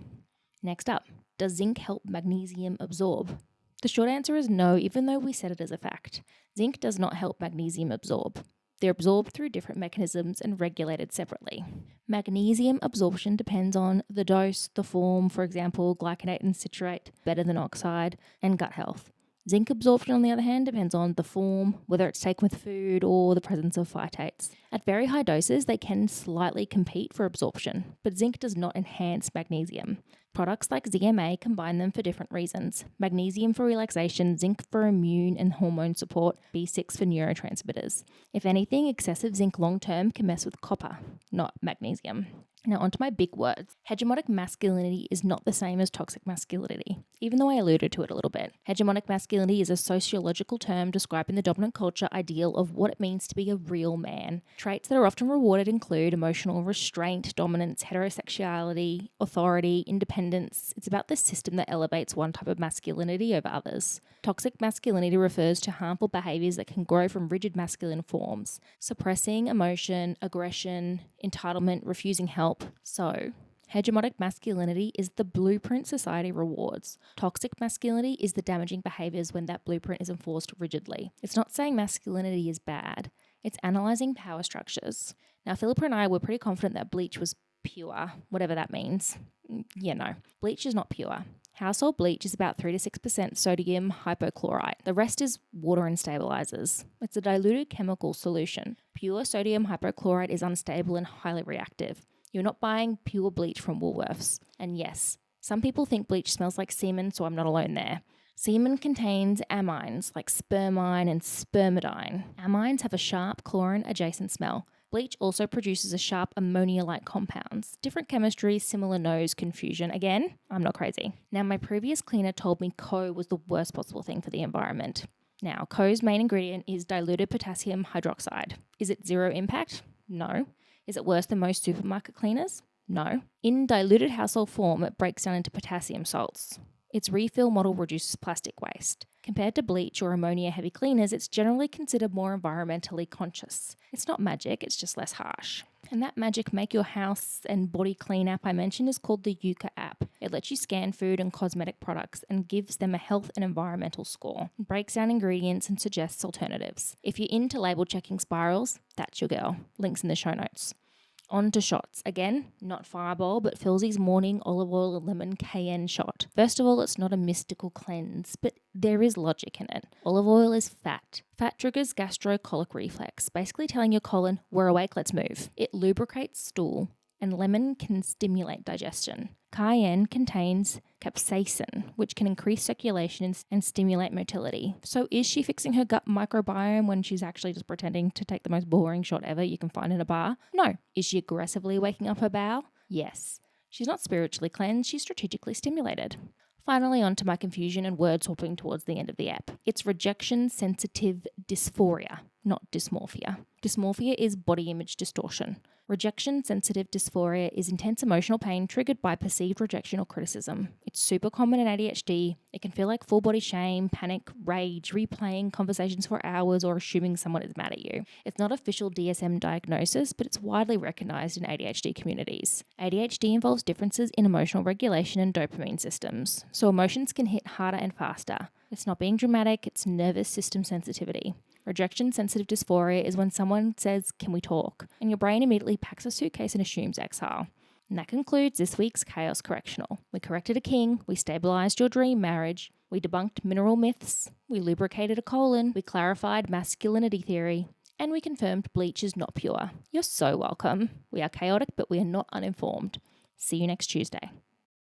Next up, does zinc help magnesium absorb? The short answer is no, even though we said it as a fact. Zinc does not help magnesium absorb. They're absorbed through different mechanisms and regulated separately. Magnesium absorption depends on the dose, the form, for example, glycinate and citrate, better than oxide, and gut health. Zinc absorption, on the other hand, depends on the form, whether it's taken with food or the presence of phytates. At very high doses, they can slightly compete for absorption, but zinc does not enhance magnesium. Products like ZMA combine them for different reasons. Magnesium for relaxation, zinc for immune and hormone support, B6 for neurotransmitters. If anything, excessive zinc long-term can mess with copper, not magnesium. Now onto my big words. Hegemonic masculinity is not the same as toxic masculinity, even though I alluded to it a little bit. Hegemonic masculinity is a sociological term describing the dominant culture ideal of what it means to be a real man. Traits that are often rewarded include emotional restraint, dominance, heterosexuality, authority, independence. It's about the system that elevates one type of masculinity over others. Toxic masculinity refers to harmful behaviors that can grow from rigid masculine forms, suppressing emotion, aggression, entitlement, refusing help. So, hegemonic masculinity is the blueprint society rewards. Toxic masculinity is the damaging behaviors when that blueprint is enforced rigidly. It's not saying masculinity is bad. It's analysing power structures. Now, Philippa and I were pretty confident that bleach was pure, whatever that means. No, bleach is not pure. Household bleach is about 3 to 6% sodium hypochlorite. The rest is water and stabilizers. It's a diluted chemical solution. Pure sodium hypochlorite is unstable and highly reactive. You're not buying pure bleach from Woolworths. And yes, some people think bleach smells like semen, so I'm not alone there. Semen contains amines like spermine and spermidine. Amines have a sharp chlorine-adjacent smell. Bleach also produces a sharp ammonia-like compounds. Different chemistry, similar nose, confusion. Again, I'm not crazy. Now, my previous cleaner told me Co was the worst possible thing for the environment. Now, Co's main ingredient is diluted potassium hydroxide. Is it zero impact? No. Is it worse than most supermarket cleaners? No. In diluted household form, it breaks down into potassium salts. Its refill model reduces plastic waste. Compared to bleach or ammonia-heavy cleaners, it's generally considered more environmentally conscious. It's not magic, it's just less harsh. And that magic Make Your House and Body Clean app I mentioned is called the Yuka app. It lets you scan food and cosmetic products and gives them a health and environmental score. It breaks down ingredients and suggests alternatives. If you're into label checking spirals, that's your girl. Links in the show notes. On to shots. Again, not Fireball, but Philzy's morning olive oil and lemon cayenne shot. First of all, it's not a mystical cleanse, but there is logic in it. Olive oil is fat. Fat triggers gastrocolic reflex, basically telling your colon, we're awake, let's move. It lubricates stool, and lemon can stimulate digestion. Cayenne contains capsaicin, which can increase circulation and stimulate motility. So is she fixing her gut microbiome when she's actually just pretending to take the most boring shot ever you can find in a bar? No. Is she aggressively waking up her bowel? Yes. She's not spiritually cleansed, she's strategically stimulated. Finally, on to my confusion and word swapping towards the end of the app. It's rejection-sensitive dysphoria, not dysmorphia. Dysmorphia is body image distortion. Rejection-sensitive dysphoria is intense emotional pain triggered by perceived rejection or criticism. It's super common in ADHD. It can feel like full body shame, panic, rage, replaying conversations for hours, or assuming someone is mad at you. It's not official DSM diagnosis, but it's widely recognized in ADHD communities. ADHD involves differences in emotional regulation and dopamine systems, so emotions can hit harder and faster. It's not being dramatic, it's nervous system sensitivity. Rejection-sensitive dysphoria is when someone says, "Can we talk?" and your brain immediately packs a suitcase and assumes exile. And that concludes this week's Chaos Correctional. We corrected a king, we stabilised your dream marriage, we debunked mineral myths, we lubricated a colon, we clarified masculinity theory, and we confirmed bleach is not pure. You're so welcome. We are chaotic, but we are not uninformed. See you next Tuesday.